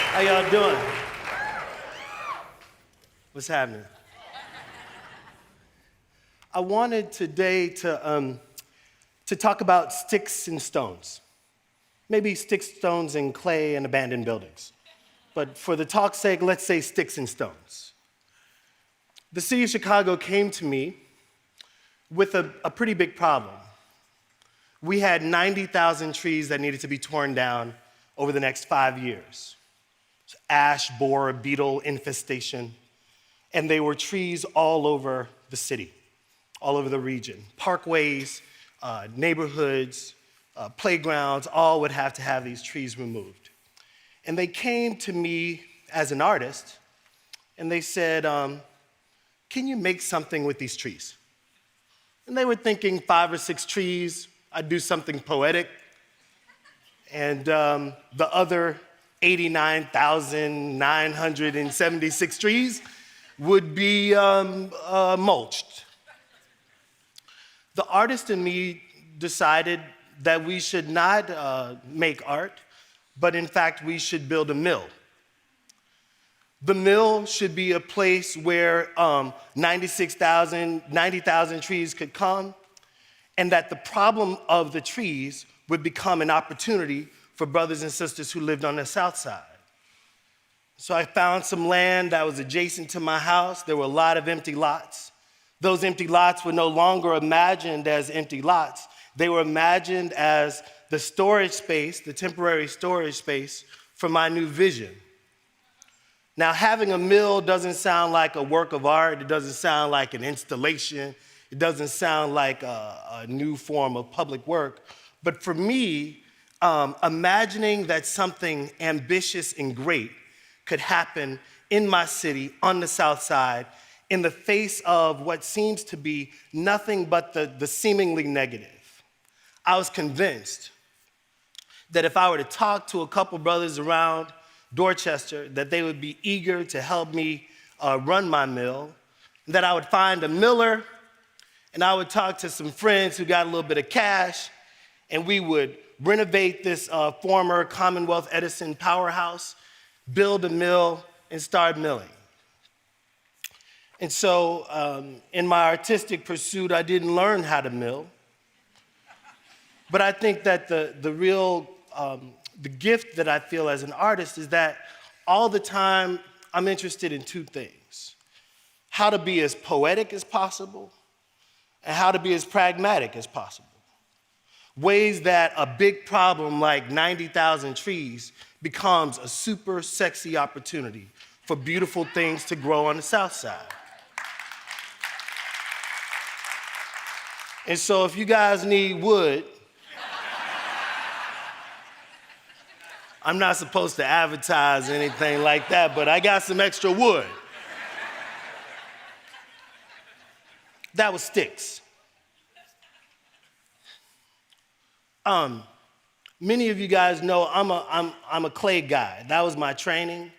How y'all doing? What's happening? I wanted today to talk about sticks and stones. Maybe sticks, stones, and clay and abandoned buildings. But for the talk's sake, let's say sticks and stones. The city of Chicago came to me with a pretty big problem. We had 90,000 trees that needed to be torn down over the next 5 years. Ash, borer, beetle infestation, and they were trees all over the city, all over the region. Parkways, neighborhoods, playgrounds, all would have to have these trees removed. And they came to me as an artist, and they said, can you make something with these trees? And they were thinking 5 or 6 trees, I'd do something poetic, and the other 89,976 trees would be mulched. The artist in me decided that we should not make art, but in fact we should build a mill. The mill should be a place where 90,000 trees could come, and that the problem of the trees would become an opportunity for brothers and sisters who lived on the South Side. So I found some land that was adjacent to my house. There were a lot of empty lots. Those empty lots were no longer imagined as empty lots. They were imagined as the storage space, the temporary storage space for my new vision. Now, having a mill doesn't sound like a work of art. It doesn't sound like an installation. It doesn't sound like a new form of public work. But for me, imagining that something ambitious and great could happen in my city on the South Side in the face of what seems to be nothing but the seemingly negative. I was convinced that if I were to talk to a couple brothers around Dorchester, that they would be eager to help me run my mill, that I would find a miller, and I would talk to some friends who got a little bit of cash, and we would renovate this former Commonwealth Edison powerhouse, build a mill, and start milling. And so in my artistic pursuit, I didn't learn how to mill. But I think that the real gift that I feel as an artist is that all the time I'm interested in 2 things: how to be as poetic as possible and how to be as pragmatic as possible. Ways that a big problem like 90,000 trees becomes a super sexy opportunity for beautiful things to grow on the South Side. And so if you guys need wood, I'm not supposed to advertise anything like that, but I got some extra wood. That was sticks. Many of you guys know I'm a clay guy. That was my training.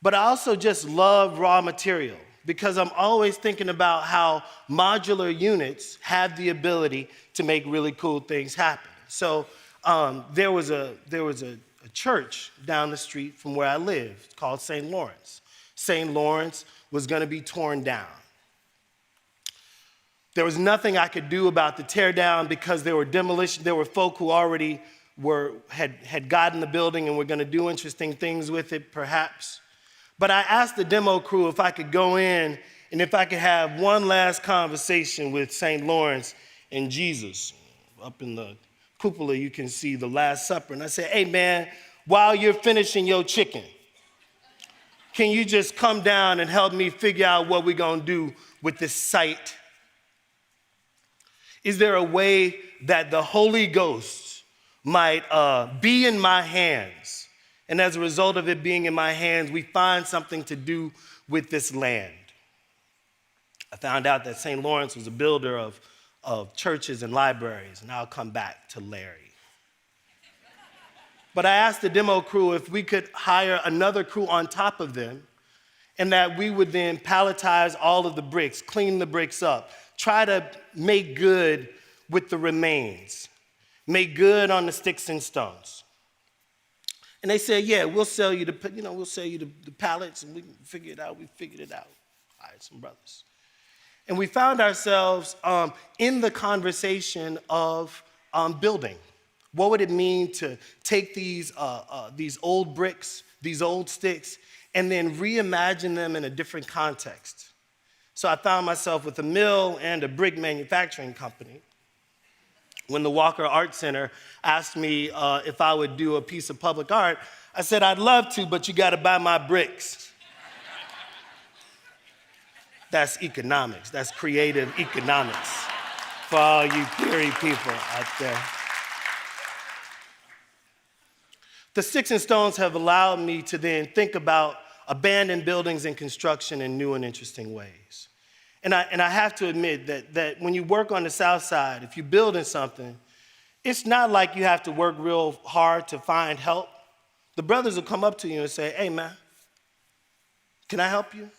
But I also just love raw material because I'm always thinking about how modular units have the ability to make really cool things happen. So there was a church down the street from where I lived called St. Lawrence. St. Lawrence was going to be torn down. There was nothing I could do about the tear down because there were folk who already had gotten the building and were going to do interesting things with it, perhaps. But I asked the demo crew if I could go in and if I could have one last conversation with St. Lawrence and Jesus. Up in the cupola, you can see the Last Supper. And I said, hey, man, while you're finishing your chicken, can you just come down and help me figure out what we're going to do with this site? Is there a way that the Holy Ghost might be in my hands? And as a result of it being in my hands, we find something to do with this land. I found out that St. Lawrence was a builder of churches and libraries, and I'll come back to Larry. But I asked the demo crew if we could hire another crew on top of them, and that we would then palletize all of the bricks, clean the bricks up, try to make good with the remains, make good on the sticks and stones. And they said, yeah, we'll sell you the pallets and we can figure it out. We figured it out. All right, some brothers. And we found ourselves in the conversation of building. What would it mean to take these old bricks, these old sticks, and then reimagine them in a different context? So I found myself with a mill and a brick manufacturing company. When the Walker Art Center asked me if I would do a piece of public art, I said, I'd love to, but you gotta buy my bricks. That's economics, that's creative economics for all you theory people out there. The sticks and stones have allowed me to then think about abandoned buildings and construction in new and interesting ways. And I have to admit that when you work on the South Side, if you're building something, it's not like you have to work real hard to find help. The brothers will come up to you and say, hey, man, can I help you?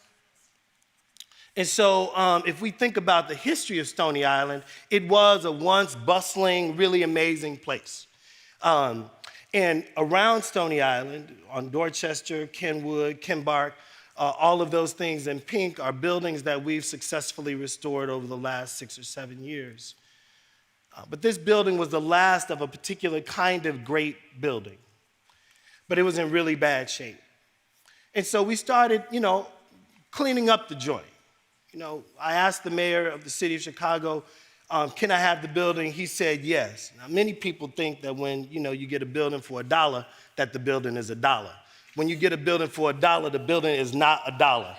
And so if we think about the history of Stony Island, it was a once bustling, really amazing place. And around Stony Island, on Dorchester, Kenwood, Kenbark, all of those things in pink are buildings that we've successfully restored over the last 6 or 7 years. But this building was the last of a particular kind of great building, but it was in really bad shape. And so we started, cleaning up the joint. I asked the mayor of the city of Chicago, can I have the building? He said yes. Now, many people think that when, you get a building for $1, that the building is $1. When you get a building for $1, the building is not $1.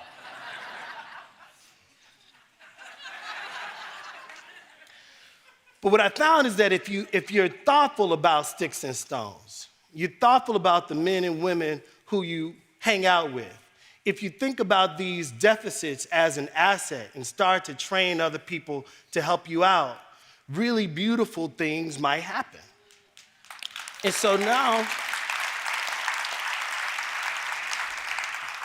But what I found is that if you're thoughtful about sticks and stones, you're thoughtful about the men and women who you hang out with, if you think about these deficits as an asset and start to train other people to help you out, really beautiful things might happen. And so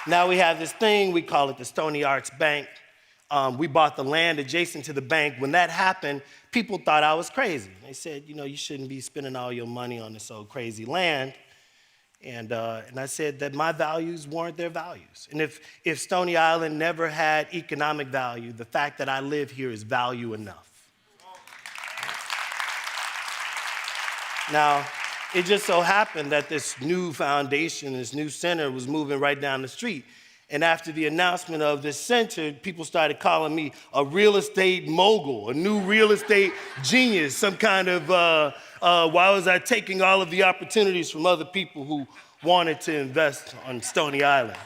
now we have this thing, we call it the Stony Arts Bank. We bought the land adjacent to the bank. When that happened, people thought I was crazy. They said, you shouldn't be spending all your money on this old crazy land. And I said that my values weren't their values. And if Stony Island never had economic value, the fact that I live here is value enough. Now, it just so happened that this new foundation, this new center was moving right down the street. And after the announcement of this center, people started calling me a real estate mogul, a new real estate genius, some kind of, why was I taking all of the opportunities from other people who wanted to invest on Stony Island?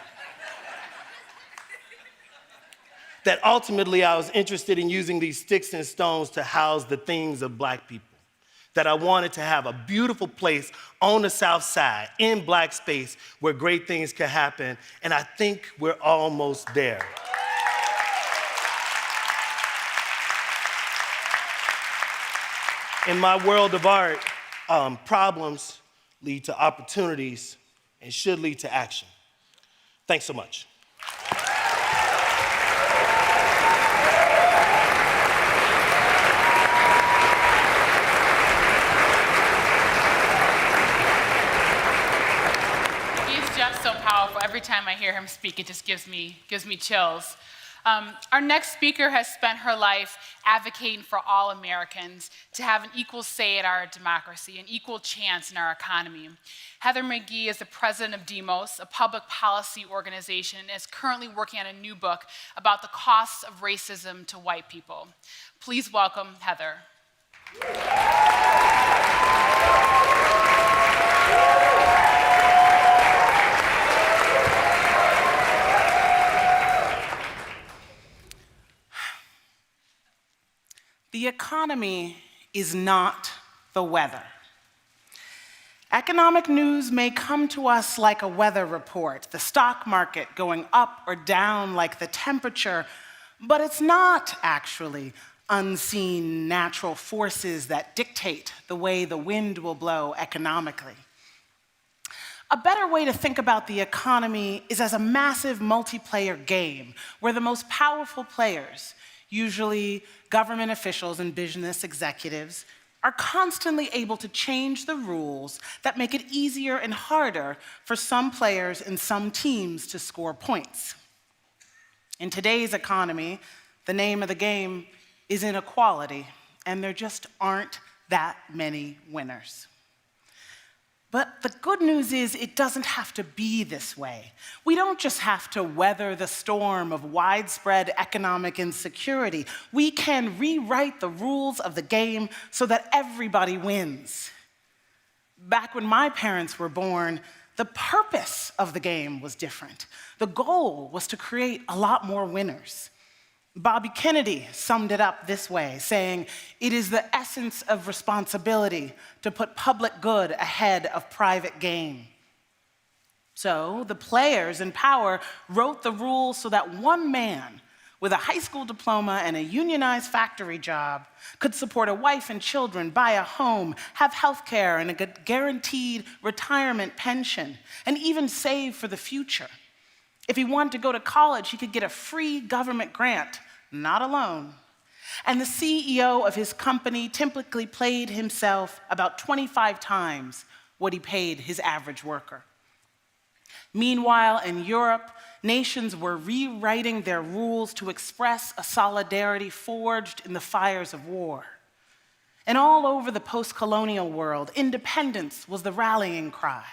That ultimately I was interested in using these sticks and stones to house the things of Black people. that I wanted to have a beautiful place on the South Side, in Black space, where great things could happen, and I think we're almost there. In my world of art, problems lead to opportunities and should lead to action. Thanks so much. So powerful. Every time I hear him speak, it just gives me chills. Our next speaker has spent her life advocating for all Americans to have an equal say in our democracy, an equal chance in our economy. Heather McGee is the president of Demos, a public policy organization, and is currently working on a new book about the costs of racism to white people. Please welcome Heather. The economy is not the weather. Economic news may come to us like a weather report, the stock market going up or down like the temperature, but it's not actually unseen natural forces that dictate the way the wind will blow economically. A better way to think about the economy is as a massive multiplayer game where the most powerful players, usually government officials and business executives, are constantly able to change the rules that make it easier and harder for some players and some teams to score points. In today's economy, the name of the game is inequality, and there just aren't that many winners. But the good news is it doesn't have to be this way. We don't just have to weather the storm of widespread economic insecurity. We can rewrite the rules of the game so that everybody wins. Back when my parents were born, the purpose of the game was different. The goal was to create a lot more winners. Bobby Kennedy summed it up this way, saying, "It is the essence of responsibility to put public good ahead of private gain." So the players in power wrote the rules so that one man with a high school diploma and a unionized factory job could support a wife and children, buy a home, have health care and a guaranteed retirement pension, and even save for the future. If he wanted to go to college, he could get a free government grant, not a loan. And the CEO of his company typically paid himself about 25 times what he paid his average worker. Meanwhile, in Europe, nations were rewriting their rules to express a solidarity forged in the fires of war. And all over the post-colonial world, independence was the rallying cry.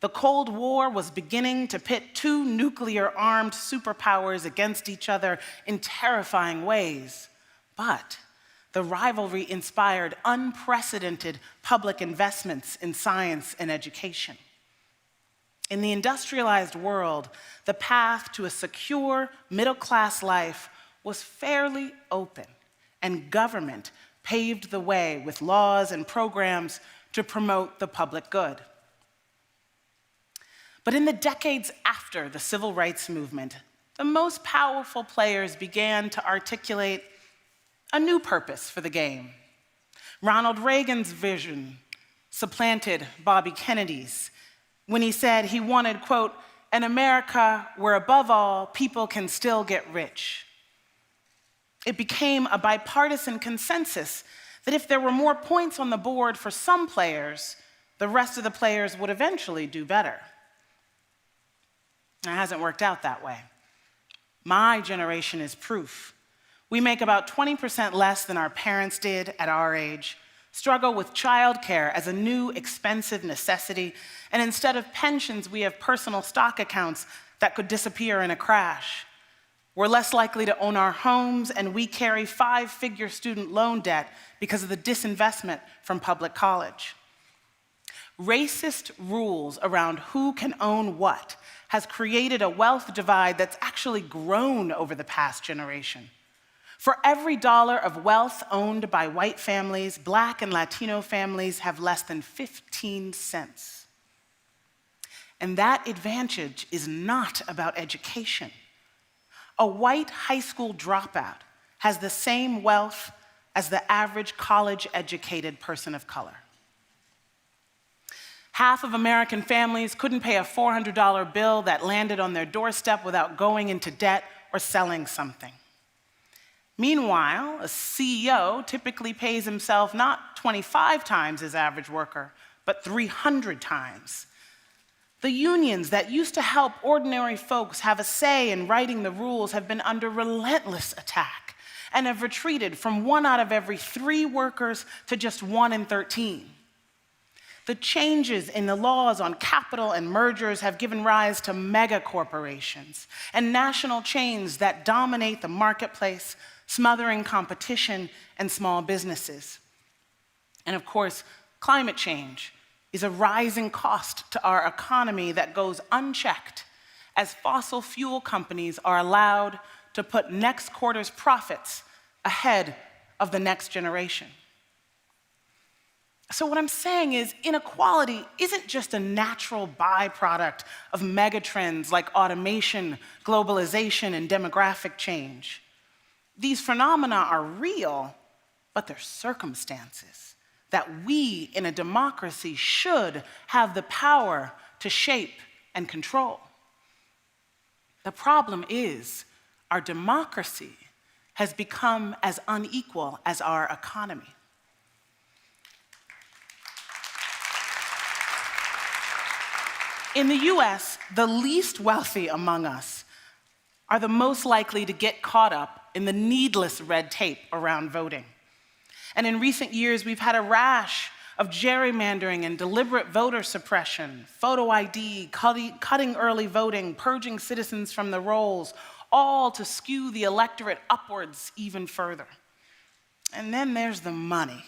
The Cold War was beginning to pit two nuclear-armed superpowers against each other in terrifying ways. But the rivalry inspired unprecedented public investments in science and education. In the industrialized world, the path to a secure middle-class life was fairly open, and government paved the way with laws and programs to promote the public good. But in the decades after the civil rights movement, the most powerful players began to articulate a new purpose for the game. Ronald Reagan's vision supplanted Bobby Kennedy's when he said he wanted, quote, "an America where above all, people can still get rich." It became a bipartisan consensus that if there were more points on the board for some players, the rest of the players would eventually do better. It hasn't worked out that way. My generation is proof. We make about 20% less than our parents did at our age, struggle with childcare as a new expensive necessity, and instead of pensions, we have personal stock accounts that could disappear in a crash. We're less likely to own our homes, and we carry 5-figure student loan debt because of the disinvestment from public college. Racist rules around who can own what has created a wealth divide that's actually grown over the past generation. For every dollar of wealth owned by white families, Black and Latino families have less than 15 cents. And that advantage is not about education. A white high school dropout has the same wealth as the average college-educated person of color. Half of American families couldn't pay a $400 bill that landed on their doorstep without going into debt or selling something. Meanwhile, a CEO typically pays himself not 25 times his average worker, but 300 times. The unions that used to help ordinary folks have a say in writing the rules have been under relentless attack and have retreated from 1 out of every 3 workers to just 1 in 13. The changes in the laws on capital and mergers have given rise to mega corporations and national chains that dominate the marketplace, smothering competition and small businesses. And of course, climate change is a rising cost to our economy that goes unchecked as fossil fuel companies are allowed to put next quarter's profits ahead of the next generation. So what I'm saying is inequality isn't just a natural byproduct of megatrends like automation, globalization, and demographic change. These phenomena are real, but they're circumstances that we in a democracy should have the power to shape and control. The problem is our democracy has become as unequal as our economy. In the US, the least wealthy among us are the most likely to get caught up in the needless red tape around voting. And in recent years, we've had a rash of gerrymandering and deliberate voter suppression, photo ID, cutting early voting, purging citizens from the rolls, all to skew the electorate upwards even further. And then there's the money.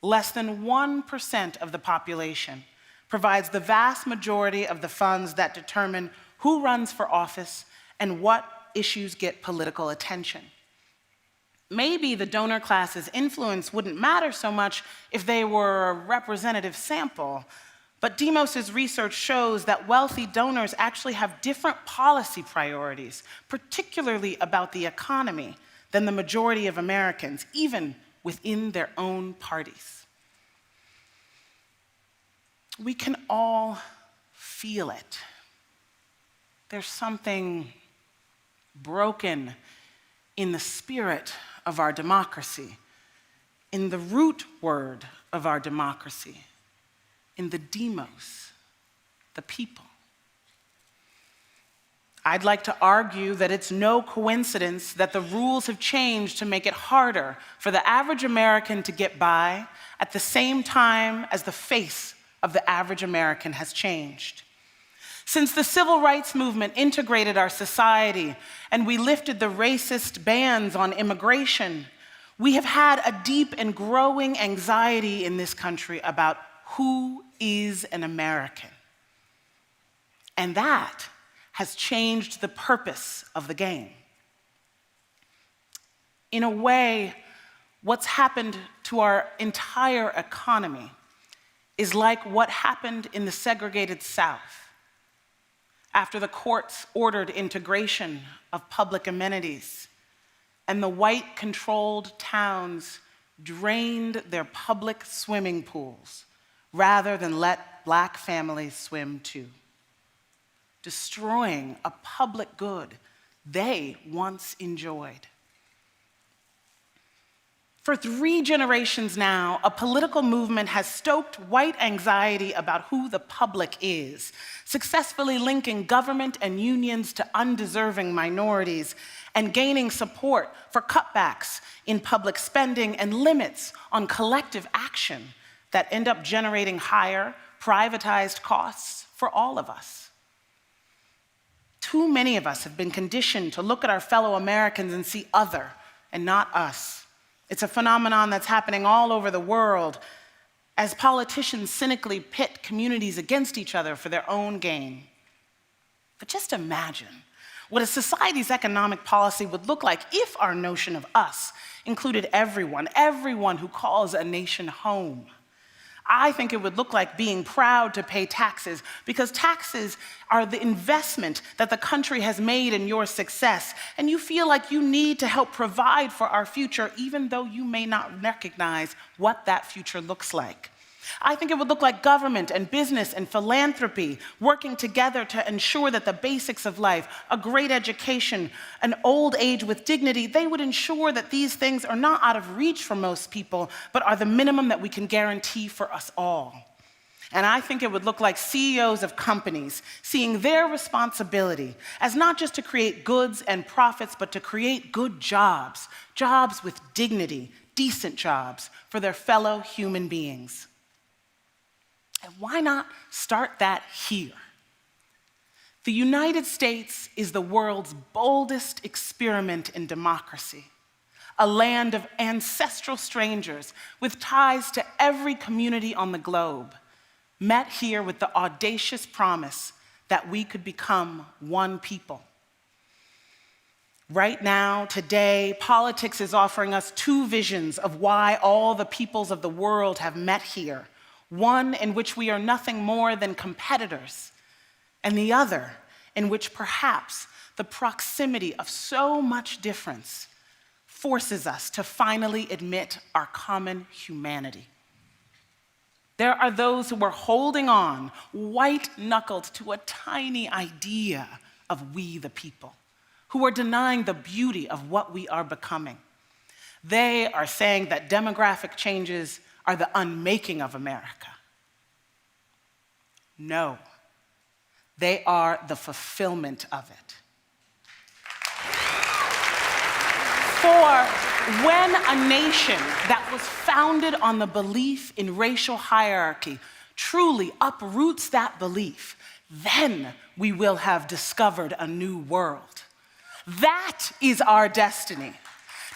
Less than 1% of the population provides the vast majority of the funds that determine who runs for office and what issues get political attention. Maybe the donor class's influence wouldn't matter so much if they were a representative sample, but Demos's research shows that wealthy donors actually have different policy priorities, particularly about the economy, than the majority of Americans, even within their own parties. We can all feel it. There's something broken in the spirit of our democracy, in the root word of our democracy, in the demos, the people. I'd like to argue that it's no coincidence that the rules have changed to make it harder for the average American to get by at the same time as the face of the average American has changed. Since the civil rights movement integrated our society and we lifted the racist bans on immigration, we have had a deep and growing anxiety in this country about who is an American. And that has changed the purpose of the game. In a way, what's happened to our entire economy is like what happened in the segregated South after the courts ordered integration of public amenities and the white-controlled towns drained their public swimming pools rather than let Black families swim too, destroying a public good they once enjoyed. For 3 generations now, a political movement has stoked white anxiety about who the public is, successfully linking government and unions to undeserving minorities and gaining support for cutbacks in public spending and limits on collective action that end up generating higher, privatized costs for all of us. Too many of us have been conditioned to look at our fellow Americans and see other and not us. It's a phenomenon that's happening all over the world as politicians cynically pit communities against each other for their own gain. But just imagine what a society's economic policy would look like if our notion of us included everyone who calls a nation home. I think it would look like being proud to pay taxes, because taxes are the investment that the country has made in your success, and you feel like you need to help provide for our future, even though you may not recognize what that future looks like. I think it would look like government and business and philanthropy working together to ensure that the basics of life, a great education, an old age with dignity, they would ensure that these things are not out of reach for most people, but are the minimum that we can guarantee for us all. And I think it would look like CEOs of companies seeing their responsibility as not just to create goods and profits, but to create good jobs, jobs with dignity, decent jobs for their fellow human beings. And why not start that here? The United States is the world's boldest experiment in democracy, a land of ancestral strangers with ties to every community on the globe, met here with the audacious promise that we could become one people. Right now, today, politics is offering us two visions of why all the peoples of the world have met here. One in which we are nothing more than competitors, and the other in which perhaps the proximity of so much difference forces us to finally admit our common humanity. There are those who are holding on, white-knuckled, to a tiny idea of we the people, who are denying the beauty of what we are becoming. They are saying that demographic changes are the unmaking of America. No, they are the fulfillment of it. For when a nation that was founded on the belief in racial hierarchy truly uproots that belief, then we will have discovered a new world. That is our destiny.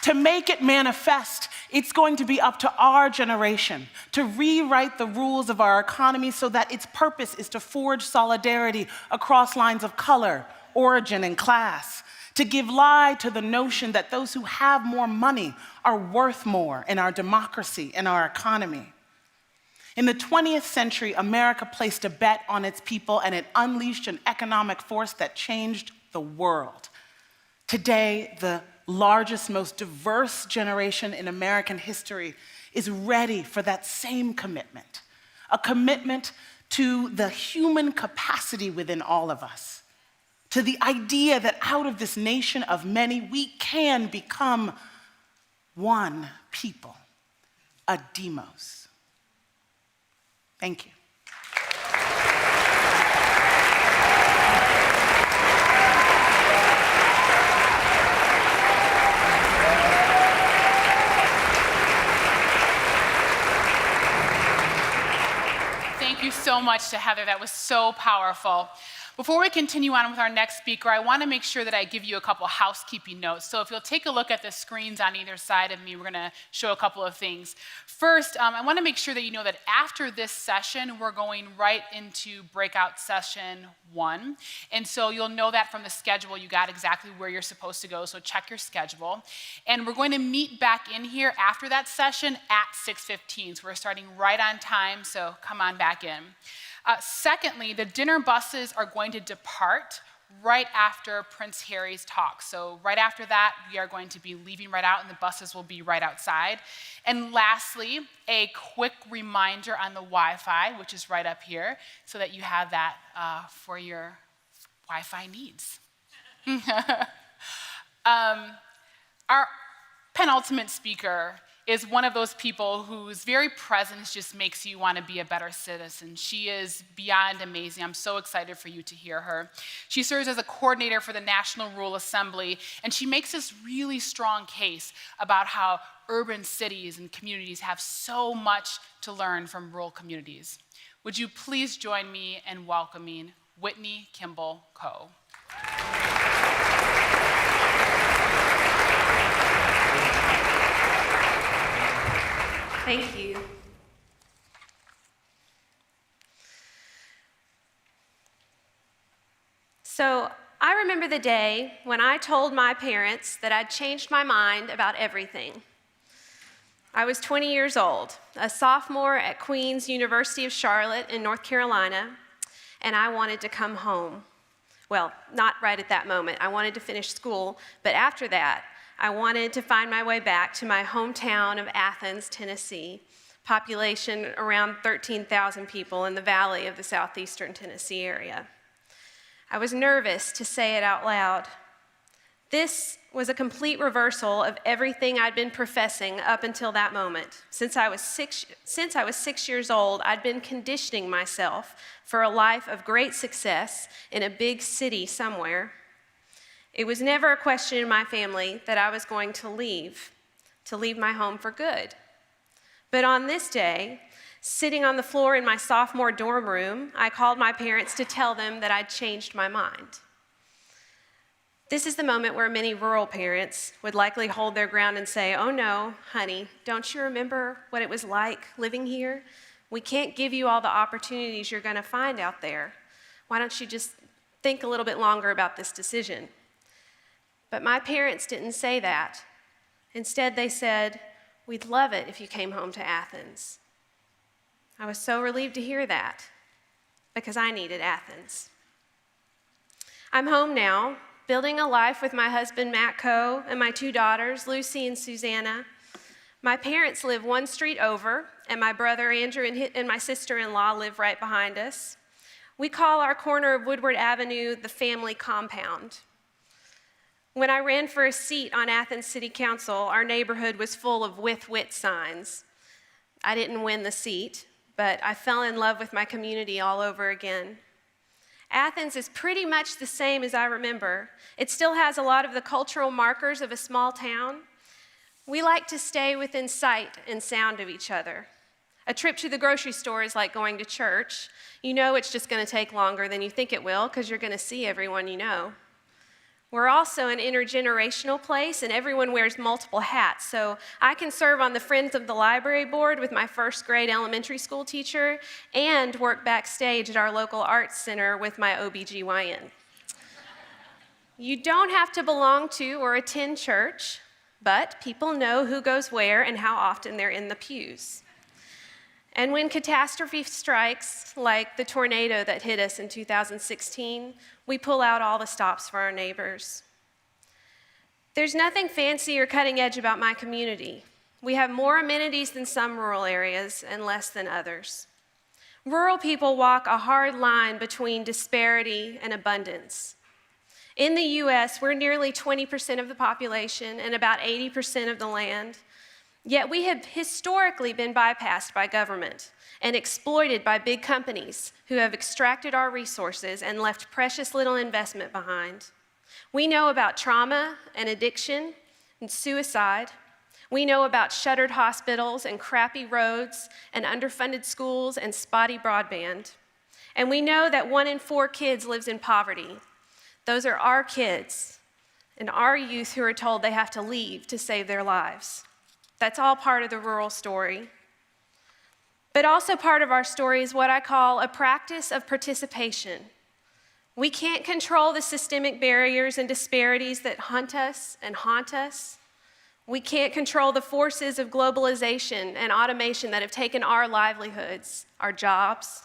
To make it manifest, it's going to be up to our generation to rewrite the rules of our economy so that its purpose is to forge solidarity across lines of color, origin, and class, to give lie to the notion that those who have more money are worth more in our democracy and our economy. In the 20th century, America placed a bet on its people, and it unleashed an economic force that changed the world. Today, the largest, most diverse generation in American history is ready for that same commitment, a commitment to the human capacity within all of us, to the idea that out of this nation of many, we can become one people, a demos. Thank you. Thank you so much to Heather. That was so powerful. Before we continue on with our next speaker, I want to make sure that I give you a couple housekeeping notes. So if you'll take a look at the screens on either side of me, we're going to show a couple of things. First, I want to make sure that you know that after this session, we're going right into breakout session 1. And so you'll know that from the schedule, you got exactly where you're supposed to go, so check your schedule. And we're going to meet back in here after that session at 6:15. So we're starting right on time, so come on back in. Secondly, the dinner buses are going to depart right after Prince Harry's talk. So right after that, we are going to be leaving right out, and the buses will be right outside. And lastly, a quick reminder on the Wi-Fi, which is right up here, so that you have that for your Wi-Fi needs. Our penultimate speaker is one of those people whose very presence just makes you want to be a better citizen. She is beyond amazing. I'm so excited for you to hear her. She serves as a coordinator for the National Rural Assembly, and she makes this really strong case about how urban cities and communities have so much to learn from rural communities. Would you please join me in welcoming Whitney Kimball Co. Thank you. So I remember the day when I told my parents that I'd changed my mind about everything. I was 20 years old, a sophomore at Queen's University of Charlotte in North Carolina, and I wanted to come home. Well, not right at that moment. I wanted to finish school, but after that, I wanted to find my way back to my hometown of Athens, Tennessee, population around 13,000 people in the valley of the southeastern Tennessee area. I was nervous to say it out loud. This was a complete reversal of everything I'd been professing up until that moment. Since I was 6 years old, I'd been conditioning myself for a life of great success in a big city somewhere. It was never a question in my family that I was going to leave my home for good. But on this day, sitting on the floor in my sophomore dorm room, I called my parents to tell them that I'd changed my mind. This is the moment where many rural parents would likely hold their ground and say, "Oh no, honey, don't you remember what it was like living here? We can't give you all the opportunities you're going to find out there. Why don't you just think a little bit longer about this decision?" But my parents didn't say that. Instead, they said, "We'd love it if you came home to Athens." I was so relieved to hear that because I needed Athens. I'm home now, building a life with my husband, Matt Co, and my 2 daughters, Lucy and Susanna. My parents live 1 street over, and my brother Andrew and my sister-in-law live right behind us. We call our corner of Woodward Avenue the family compound. When I ran for a seat on Athens City Council, our neighborhood was full of "with wit" signs. I didn't win the seat, but I fell in love with my community all over again. Athens is pretty much the same as I remember. It still has a lot of the cultural markers of a small town. We like to stay within sight and sound of each other. A trip to the grocery store is like going to church. You know it's just going to take longer than you think it will because you're going to see everyone you know. We're also an intergenerational place, and everyone wears multiple hats, so I can serve on the Friends of the Library board with my first grade elementary school teacher and work backstage at our local arts center with my OBGYN. You don't have to belong to or attend church, but people know who goes where and how often they're in the pews. And when catastrophe strikes, like the tornado that hit us in 2016, we pull out all the stops for our neighbors. There's nothing fancy or cutting edge about my community. We have more amenities than some rural areas and less than others. Rural people walk a hard line between disparity and abundance. In the US, we're nearly 20% of the population and about 80% of the land. Yet we have historically been bypassed by government and exploited by big companies who have extracted our resources and left precious little investment behind. We know about trauma and addiction and suicide. We know about shuttered hospitals and crappy roads and underfunded schools and spotty broadband. And we know that 1 in 4 kids lives in poverty. Those are our kids and our youth who are told they have to leave to save their lives. That's all part of the rural story. But also part of our story is what I call a practice of participation. We can't control the systemic barriers and disparities that hunt us and haunt us. We can't control the forces of globalization and automation that have taken our livelihoods, our jobs.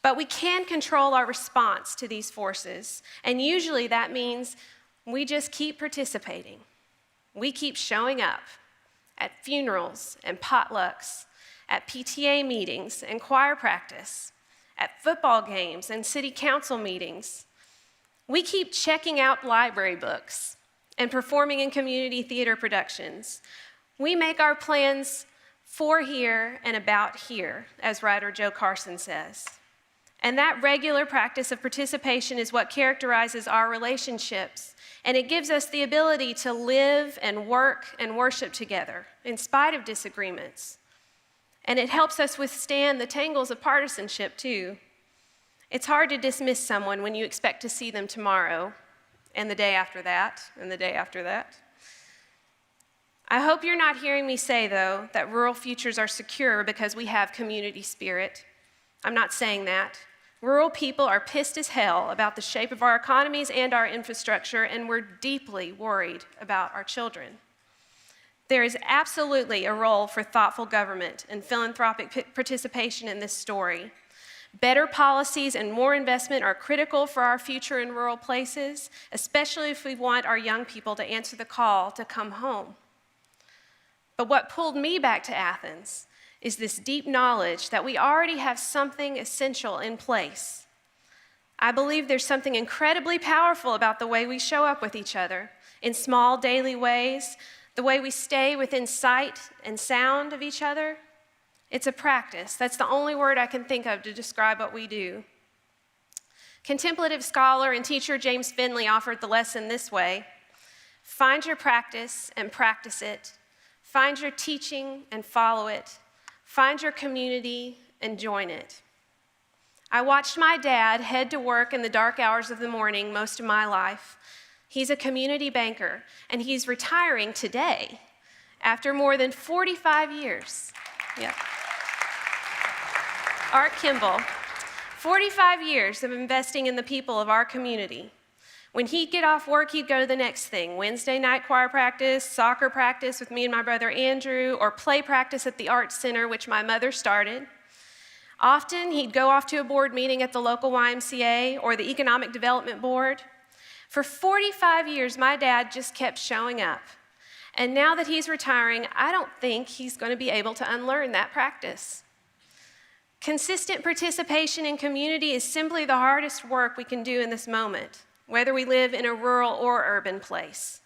But we can control our response to these forces, and usually that means we just keep participating. We keep showing up at funerals and potlucks, at PTA meetings and choir practice, at football games and city council meetings. We keep checking out library books and performing in community theater productions. We make our plans for here and about here, as writer Joe Carson says. And that regular practice of participation is what characterizes our relationships, and it gives us the ability to live and work and worship together in spite of disagreements. And it helps us withstand the tangles of partisanship too. It's hard to dismiss someone when you expect to see them tomorrow, and the day after that, and the day after that. I hope you're not hearing me say, though, that rural futures are secure because we have community spirit. I'm not saying that. Rural people are pissed as hell about the shape of our economies and our infrastructure, and we're deeply worried about our children. There is absolutely a role for thoughtful government and philanthropic participation in this story. Better policies and more investment are critical for our future in rural places, especially if we want our young people to answer the call to come home. But what pulled me back to Athens is this deep knowledge that we already have something essential in place. I believe there's something incredibly powerful about the way we show up with each other in small daily ways, the way we stay within sight and sound of each other. It's a practice. That's the only word I can think of to describe what we do. Contemplative scholar and teacher James Finley offered the lesson this way: find your practice and practice it. Find your teaching and follow it. Find your community and join it. I watched my dad head to work in the dark hours of the morning most of my life. He's a community banker, and he's retiring today after more than 45 years. Yep. Art Kimball, 45 years of investing in the people of our community. When he'd get off work, he'd go to the next thing: Wednesday night choir practice, soccer practice with me and my brother Andrew, or play practice at the Arts Center, which my mother started. Often, he'd go off to a board meeting at the local YMCA or the Economic Development Board. For 45 years, my dad just kept showing up. And now that he's retiring, I don't think he's going to be able to unlearn that practice. Consistent participation in community is simply the hardest work we can do in this moment, whether we live in a rural or urban place.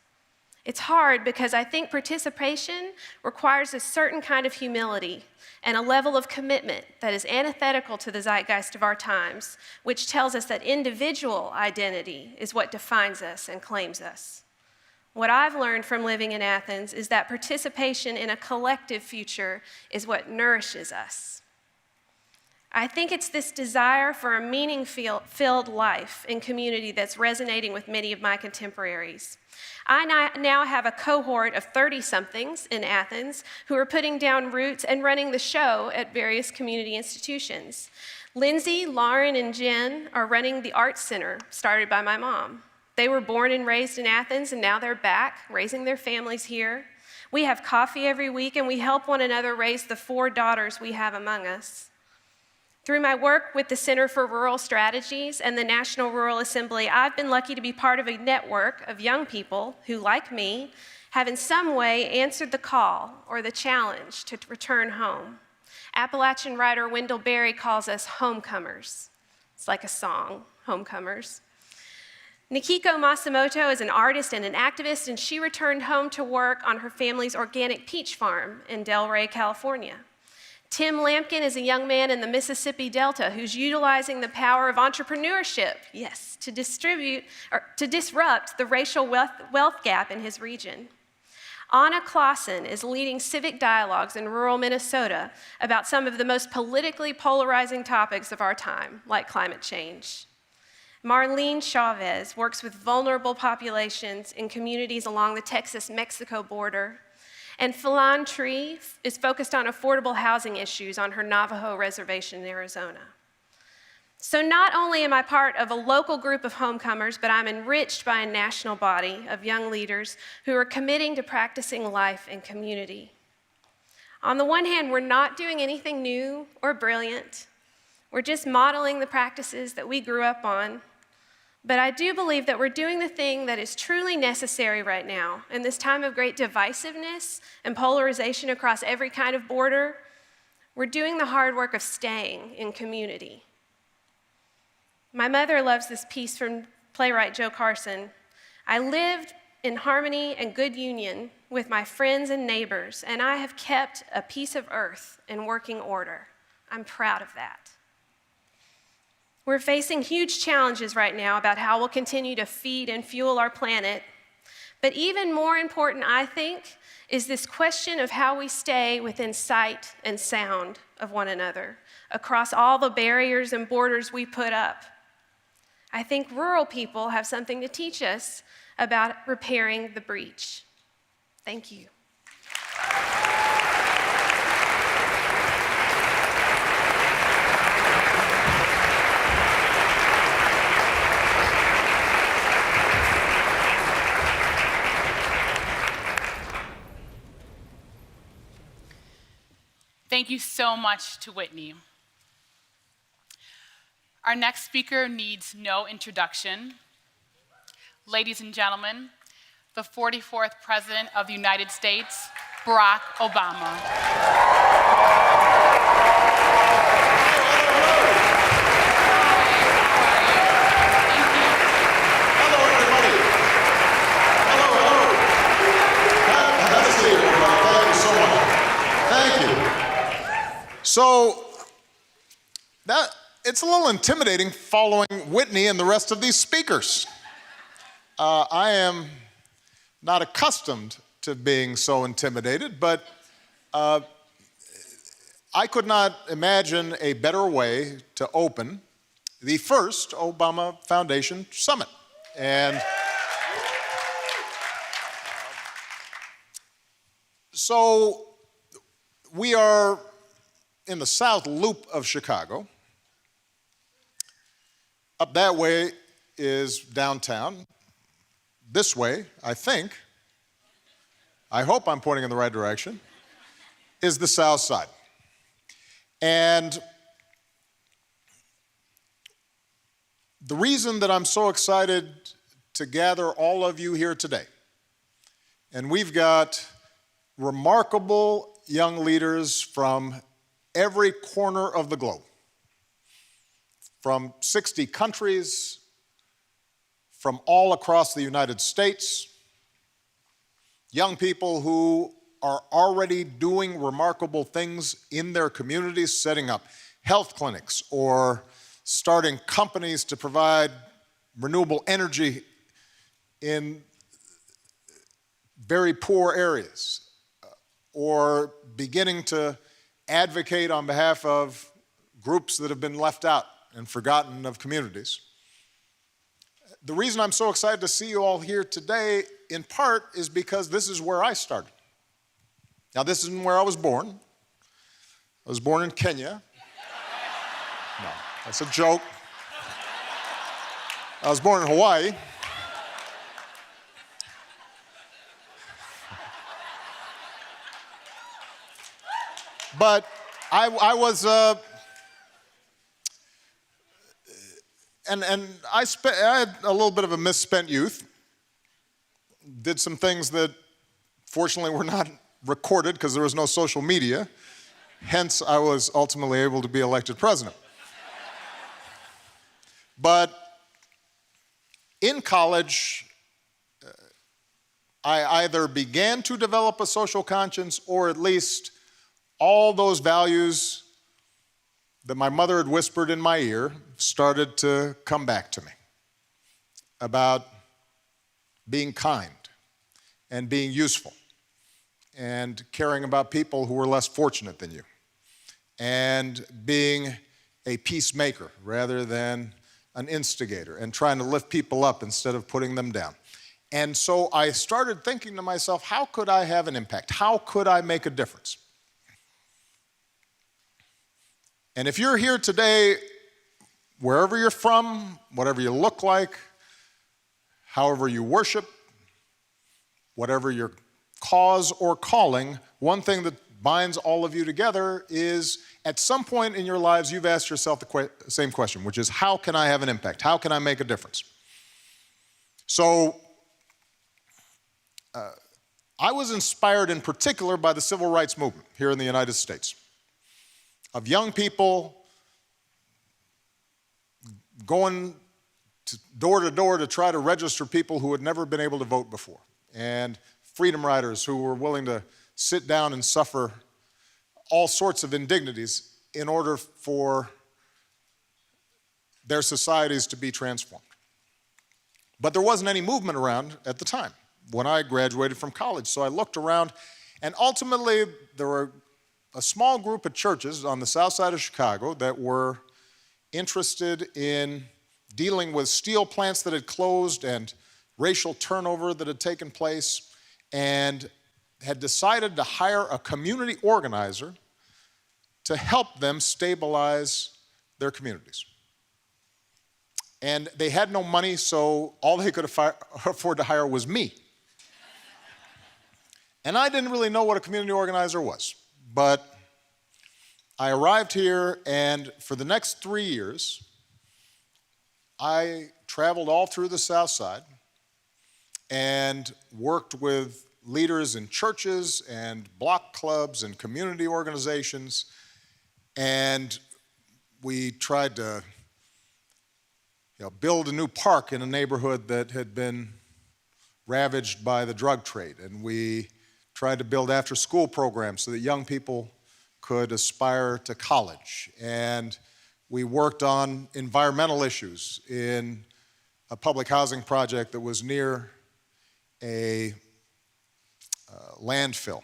It's hard because I think participation requires a certain kind of humility and a level of commitment that is antithetical to the zeitgeist of our times, which tells us that individual identity is what defines us and claims us. What I've learned from living in Athens is that participation in a collective future is what nourishes us. I think it's this desire for a meaning-filled life in community that's resonating with many of my contemporaries. I now have a cohort of 30-somethings in Athens who are putting down roots and running the show at various community institutions. Lindsay, Lauren, and Jen are running the Arts Center, started by my mom. They were born and raised in Athens, and now they're back, raising their families here. We have coffee every week, and we help one another raise the 4 daughters we have among us. Through my work with the Center for Rural Strategies and the National Rural Assembly, I've been lucky to be part of a network of young people who, like me, have in some way answered the call or the challenge to return home. Appalachian writer Wendell Berry calls us homecomers. It's like a song, homecomers. Nikiko Masamoto is an artist and an activist, and she returned home to work on her family's organic peach farm in Delray, California. Tim Lampkin is a young man in the Mississippi Delta who's utilizing the power of entrepreneurship, yes, to disrupt the racial wealth gap in his region. Anna Clausen is leading civic dialogues in rural Minnesota about some of the most politically polarizing topics of our time, like climate change. Marlene Chavez works with vulnerable populations in communities along the Texas-Mexico border. And Phelan Tree is focused on affordable housing issues on her Navajo reservation in Arizona. So not only am I part of a local group of homecomers, but I'm enriched by a national body of young leaders who are committing to practicing life in community. On the one hand, we're not doing anything new or brilliant. We're just modeling the practices that we grew up on. But I do believe that we're doing the thing that is truly necessary right now. In this time of great divisiveness and polarization across every kind of border, we're doing the hard work of staying in community. My mother loves this piece from playwright Joe Carson. I lived in harmony and good union with my friends and neighbors, and I have kept a piece of earth in working order. I'm proud of that. We're facing huge challenges right now about how we'll continue to feed and fuel our planet. But even more important, I think, is this question of how we stay within sight and sound of one another across all the barriers and borders we put up. I think rural people have something to teach us about repairing the breach. Thank you. Thank you so much to Whitney. Our next speaker needs no introduction. Ladies and gentlemen, the 44th President of the United States, Barack Obama. So it's a little intimidating following Whitney and the rest of these speakers. I am not accustomed to being so intimidated, but I could not imagine a better way to open the first Obama Foundation Summit. And so we are in the south loop of Chicago. Up that way is downtown. This way, I hope I'm pointing in the right direction, is the south side. And the reason that I'm so excited to gather all of you here today, and we've got remarkable young leaders from every corner of the globe, from 60 countries, from all across the United States, young people who are already doing remarkable things in their communities, setting up health clinics or starting companies to provide renewable energy in very poor areas, or beginning to advocate on behalf of groups that have been left out and forgotten of communities. The reason I'm so excited to see you all here today, in part, is because this is where I started. Now, this isn't where I was born. I was born in Kenya. No, that's a joke. I was born in Hawaii. But I was, and I had a little bit of a misspent youth. Did some things that fortunately were not recorded because there was no social media. Hence, I was ultimately able to be elected president. But in college, I either began to develop a social conscience, or at least all those values that my mother had whispered in my ear started to come back to me about being kind and being useful and caring about people who were less fortunate than you and being a peacemaker rather than an instigator and trying to lift people up instead of putting them down. And so I started thinking to myself, how could I have an impact? How could I make a difference? And if you're here today, wherever you're from, whatever you look like, however you worship, whatever your cause or calling, one thing that binds all of you together is at some point in your lives you've asked yourself the same question, which is, how can I have an impact? How can I make a difference? So I was inspired in particular by the civil rights movement here in the United States, of young people going door to door to try to register people who had never been able to vote before, and freedom riders who were willing to sit down and suffer all sorts of indignities in order for their societies to be transformed. But there wasn't any movement around at the time when I graduated from college, so I looked around, and ultimately there were a small group of churches on the south side of Chicago that were interested in dealing with steel plants that had closed and racial turnover that had taken place, and had decided to hire a community organizer to help them stabilize their communities. And they had no money, so all they could afford to hire was me. And I didn't really know what a community organizer was, but I arrived here, and for the next 3 years, I traveled all through the South Side and worked with leaders in churches and block clubs and community organizations, and we tried to build a new park in a neighborhood that had been ravaged by the drug trade, and we tried to build after-school programs so that young people could aspire to college, and we worked on environmental issues in a public housing project that was near a landfill.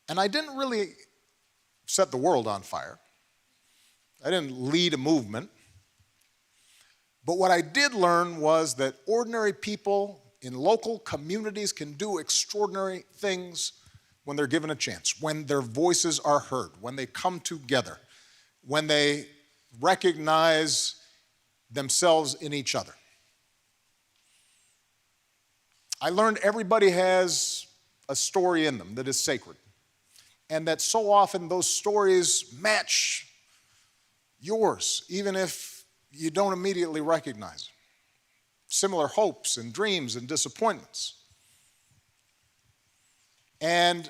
And I didn't really set the world on fire. I didn't lead a movement. But what I did learn was that ordinary people in local communities can do extraordinary things when they're given a chance, when their voices are heard, when they come together, when they recognize themselves in each other. I learned everybody has a story in them that is sacred, and that so often those stories match yours, even if you don't immediately recognize it. Similar hopes and dreams and disappointments. And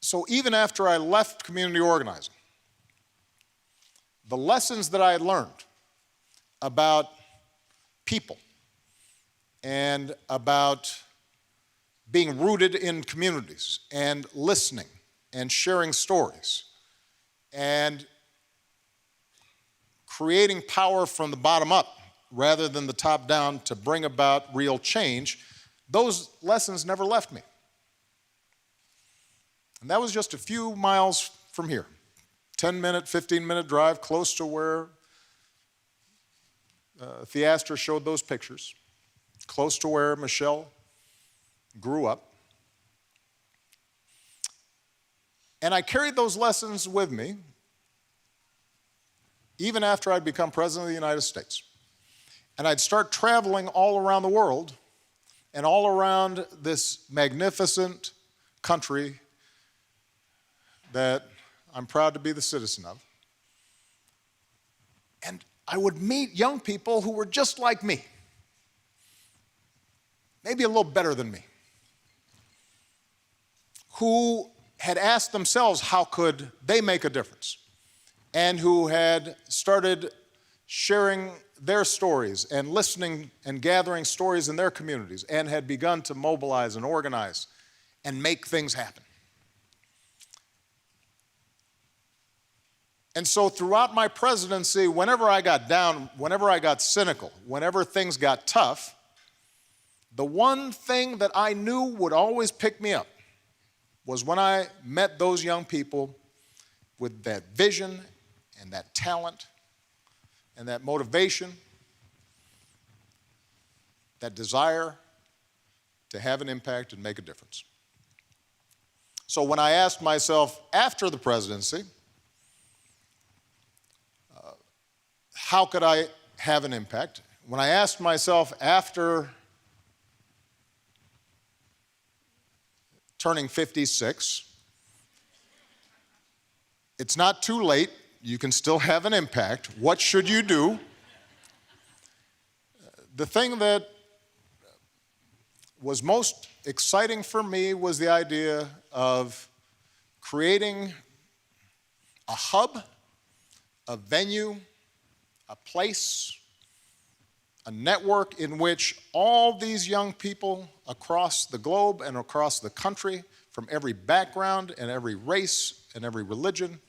so even after I left community organizing, the lessons that I had learned about people and about being rooted in communities and listening and sharing stories and creating power from the bottom up rather than the top down to bring about real change, those lessons never left me. And that was just a few miles from here. 10-minute, 15-minute drive close to where Theaster showed those pictures, close to where Michelle grew up. And I carried those lessons with me even after I'd become President of the United States. And I'd start traveling all around the world and all around this magnificent country that I'm proud to be the citizen of. And I would meet young people who were just like me, maybe a little better than me, who had asked themselves how could they make a difference, and who had started sharing their stories and listening and gathering stories in their communities and had begun to mobilize and organize and make things happen. And so throughout my presidency, whenever I got down, whenever I got cynical, whenever things got tough, the one thing that I knew would always pick me up was when I met those young people with that vision and that talent and that motivation, that desire to have an impact and make a difference. So when I asked myself after the presidency, how could I have an impact? When I asked myself after turning 56, it's not too late, you can still have an impact. What should you do? The thing that was most exciting for me was the idea of creating a hub, a venue, a place, a network in which all these young people across the globe and across the country, from every background and every race and every religion,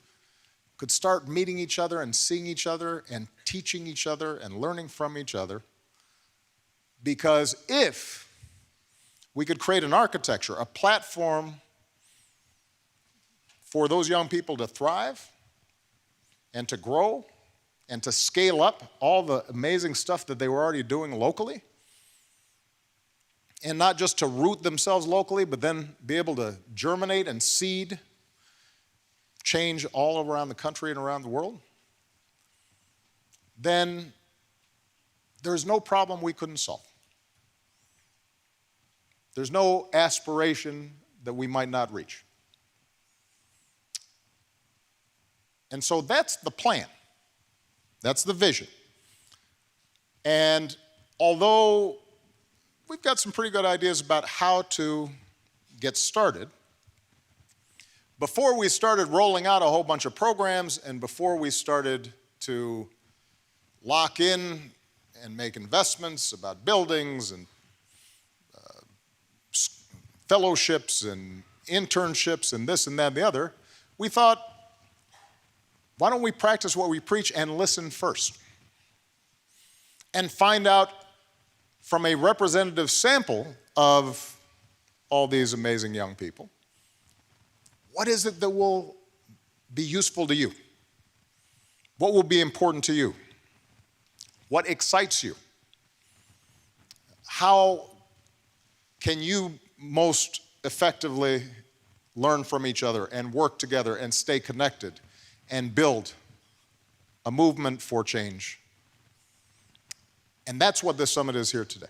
could start meeting each other and seeing each other and teaching each other and learning from each other. Because if we could create an architecture, a platform for those young people to thrive and to grow and to scale up all the amazing stuff that they were already doing locally, and not just to root themselves locally, but then be able to germinate and seed change all around the country and around the world, then there's no problem we couldn't solve. There's no aspiration that we might not reach. And so that's the plan. That's the vision. And although we've got some pretty good ideas about how to get started, before we started rolling out a whole bunch of programs and before we started to lock in and make investments about buildings and fellowships and internships and this and that and the other, we thought, why don't we practice what we preach and listen first? And find out from a representative sample of all these amazing young people, what is it that will be useful to you? What will be important to you? What excites you? How can you most effectively learn from each other and work together and stay connected and build a movement for change? And that's what this summit is here today.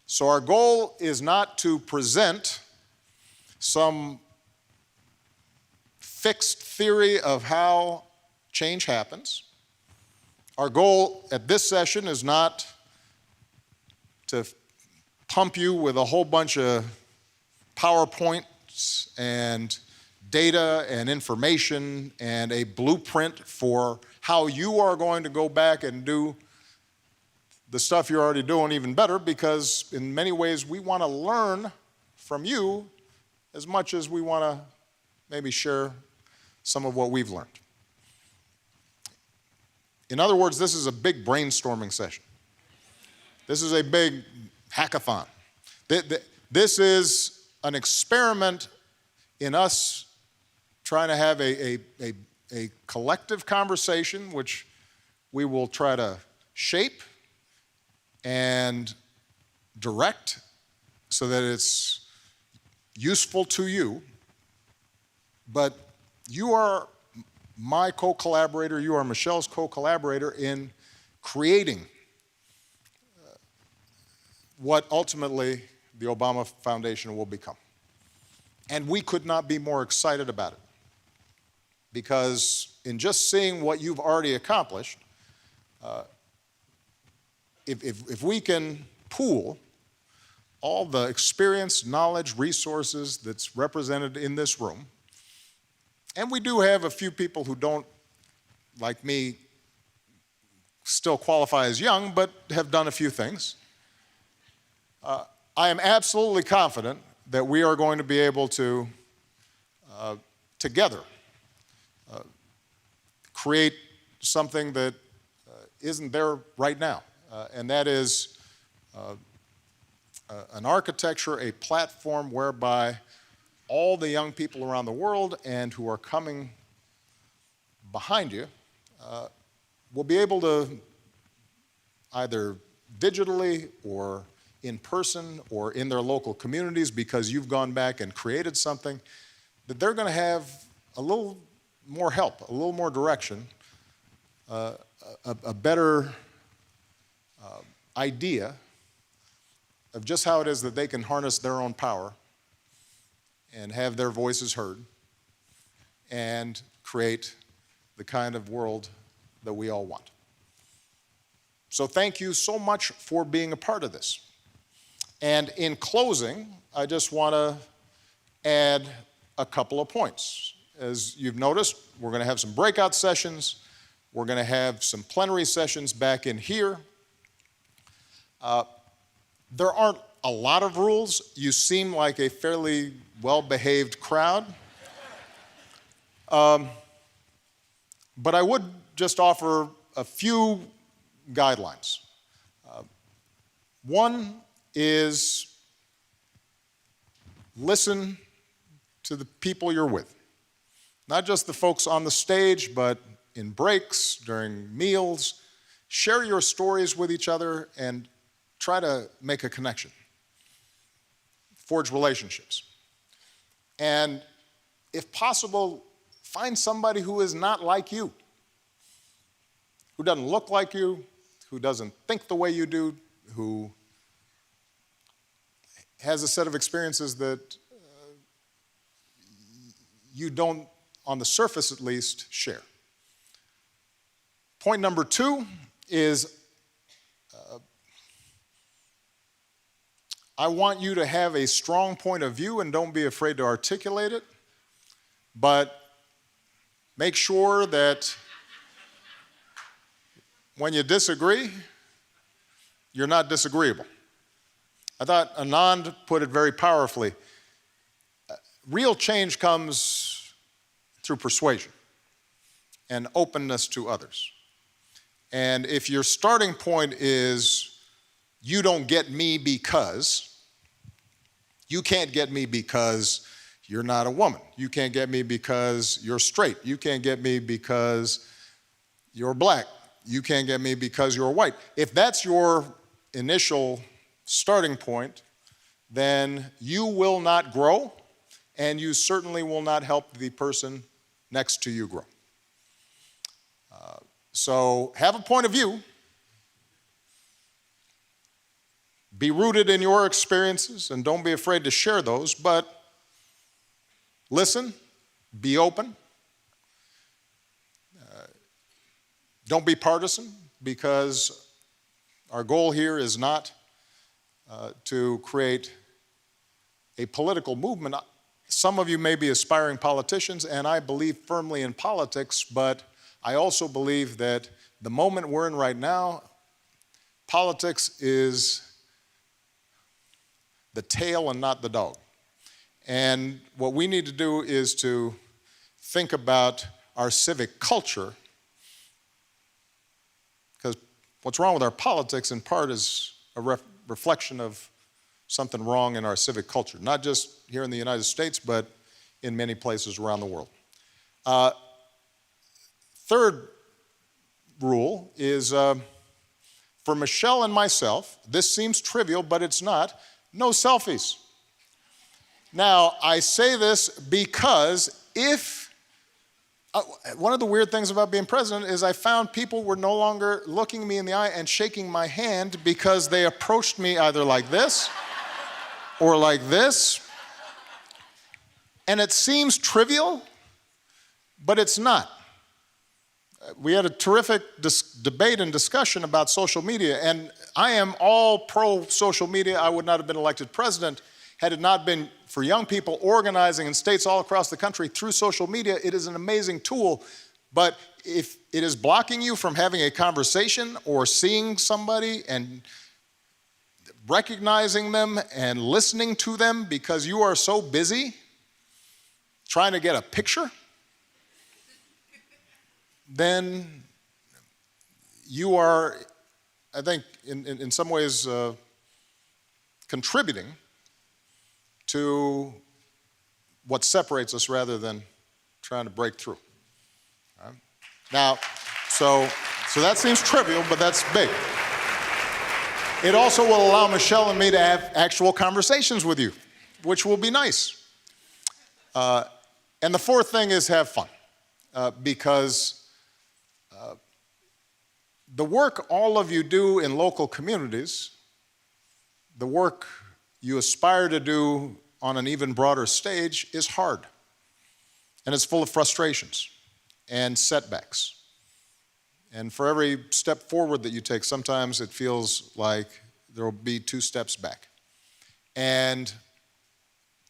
So our goal is not to present some fixed theory of how change happens. Our goal at this session is not to pump you with a whole bunch of PowerPoints and data and information and a blueprint for how you are going to go back and do the stuff you're already doing even better, because in many ways we want to learn from you as much as we want to maybe share some of what we've learned. In other words, this is a big brainstorming session. This is a big hackathon. This is an experiment in us trying to have a collective conversation, which we will try to shape and direct so that it's useful to you. But you are my co-collaborator, you are Michelle's co-collaborator in creating what ultimately the Obama Foundation will become. And we could not be more excited about it, because in just seeing what you've already accomplished, if we can pool all the experience, knowledge, resources that's represented in this room, and we do have a few people who don't, like me, still qualify as young, but have done a few things. I am absolutely confident that we are going to be able to, together, create something that isn't there right now. And that is an architecture, a platform whereby all the young people around the world and who are coming behind you will be able to either digitally or in person or in their local communities, because you've gone back and created something, that they're going to have a little more help, a little more direction, a better idea of just how it is that they can harness their own power and have their voices heard and create the kind of world that we all want. So thank you so much for being a part of this. And in closing, I just want to add a couple of points. As you've noticed, we're going to have some breakout sessions. We're going to have some plenary sessions back in here. There aren't a lot of rules. You seem like a fairly well-behaved crowd. But I would just offer a few guidelines. One is listen to the people you're with. Not just the folks on the stage, but in breaks, during meals. Share your stories with each other and try to make a connection. Forge relationships. And if possible, find somebody who is not like you, who doesn't look like you, who doesn't think the way you do, who has a set of experiences that you don't on the surface at least, share. Point number 2 is I want you to have a strong point of view and don't be afraid to articulate it, but make sure that when you disagree, you're not disagreeable. I thought Anand put it very powerfully. Real change comes through persuasion and openness to others. And if your starting point is, you don't get me because, you can't get me because you're not a woman. You can't get me because you're straight. You can't get me because you're black. You can't get me because you're white. If that's your initial starting point, then you will not grow, and you certainly will not help the person next to you grow. So have a point of view. Be rooted in your experiences, and don't be afraid to share those, but listen, be open. Don't be partisan, because our goal here is not to create a political movement. Some of you may be aspiring politicians, and I believe firmly in politics, but I also believe that the moment we're in right now, politics is the tail and not the dog. And what we need to do is to think about our civic culture, because what's wrong with our politics in part is a reflection of something wrong in our civic culture, not just here in the United States, but in many places around the world. Third rule is, for Michelle and myself, this seems trivial, but it's not, no selfies. Now, I say this because one of the weird things about being president is I found people were no longer looking me in the eye and shaking my hand because they approached me either like this or like this. And it seems trivial, but it's not. We had a terrific debate and discussion about social media, and I am all pro social media. I would not have been elected president had it not been for young people organizing in states all across the country through social media. It is an amazing tool, but if it is blocking you from having a conversation or seeing somebody and recognizing them and listening to them because you are so busy trying to get a picture, then you are, I think, in some ways contributing to what separates us rather than trying to break through. Right? Now, so that seems trivial, but that's big. It also will allow Michelle and me to have actual conversations with you, which will be nice. And the fourth thing is have fun, because the work all of you do in local communities, the work you aspire to do on an even broader stage is hard. And it's full of frustrations and setbacks. And for every step forward that you take, sometimes it feels like there will be 2 steps back. And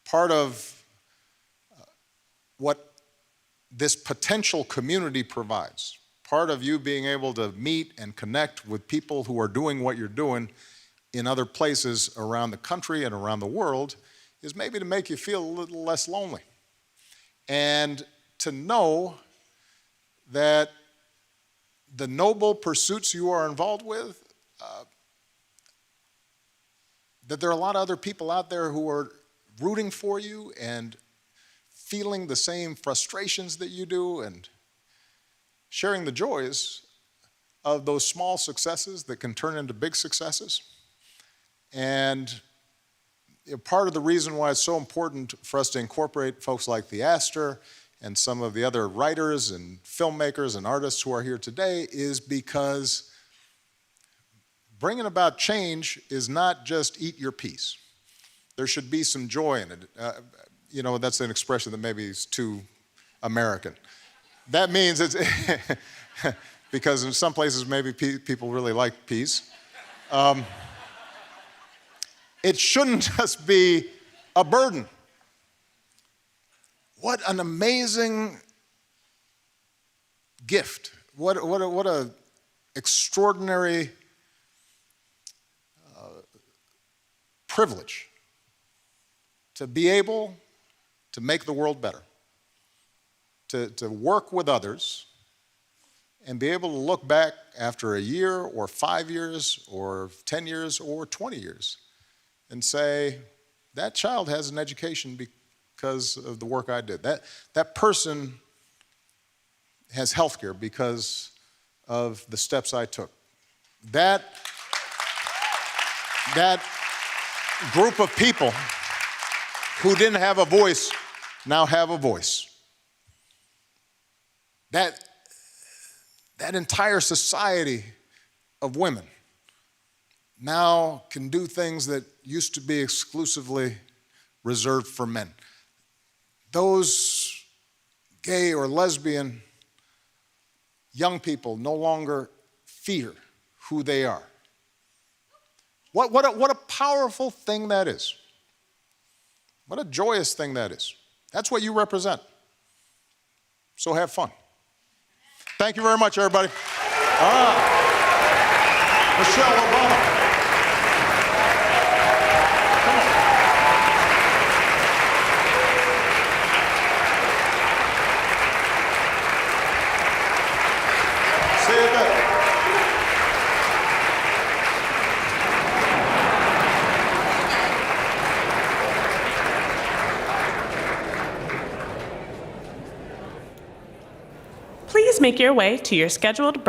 part of what this potential community provides, part of you being able to meet and connect with people who are doing what you're doing in other places around the country and around the world, is maybe to make you feel a little less lonely. And to know that the noble pursuits you are involved with, that there are a lot of other people out there who are rooting for you and feeling the same frustrations that you do, and sharing the joys of those small successes that can turn into big successes. And part of the reason why it's so important for us to incorporate folks like Theaster and some of the other writers and filmmakers and artists who are here today is because bringing about change is not just eat your peace. There should be some joy in it. That's an expression that maybe is too American. That means it's, because in some places maybe people really like peace. It shouldn't just be a burden. What an amazing gift. What a extraordinary privilege to be able to make the world better, to work with others and be able to look back after a year or 5 years or 10 years or 20 years and say, that child has an education because of the work I did. That person has health care because of the steps I took. That group of people who didn't have a voice now have a voice. That entire society of women now can do things that used to be exclusively reserved for men. Those gay or lesbian young people no longer fear who they are. What a powerful thing that is. What a joyous thing that is. That's what you represent. So have fun. Thank you very much, everybody. Michelle Obama. See you back. Please make your way to your scheduled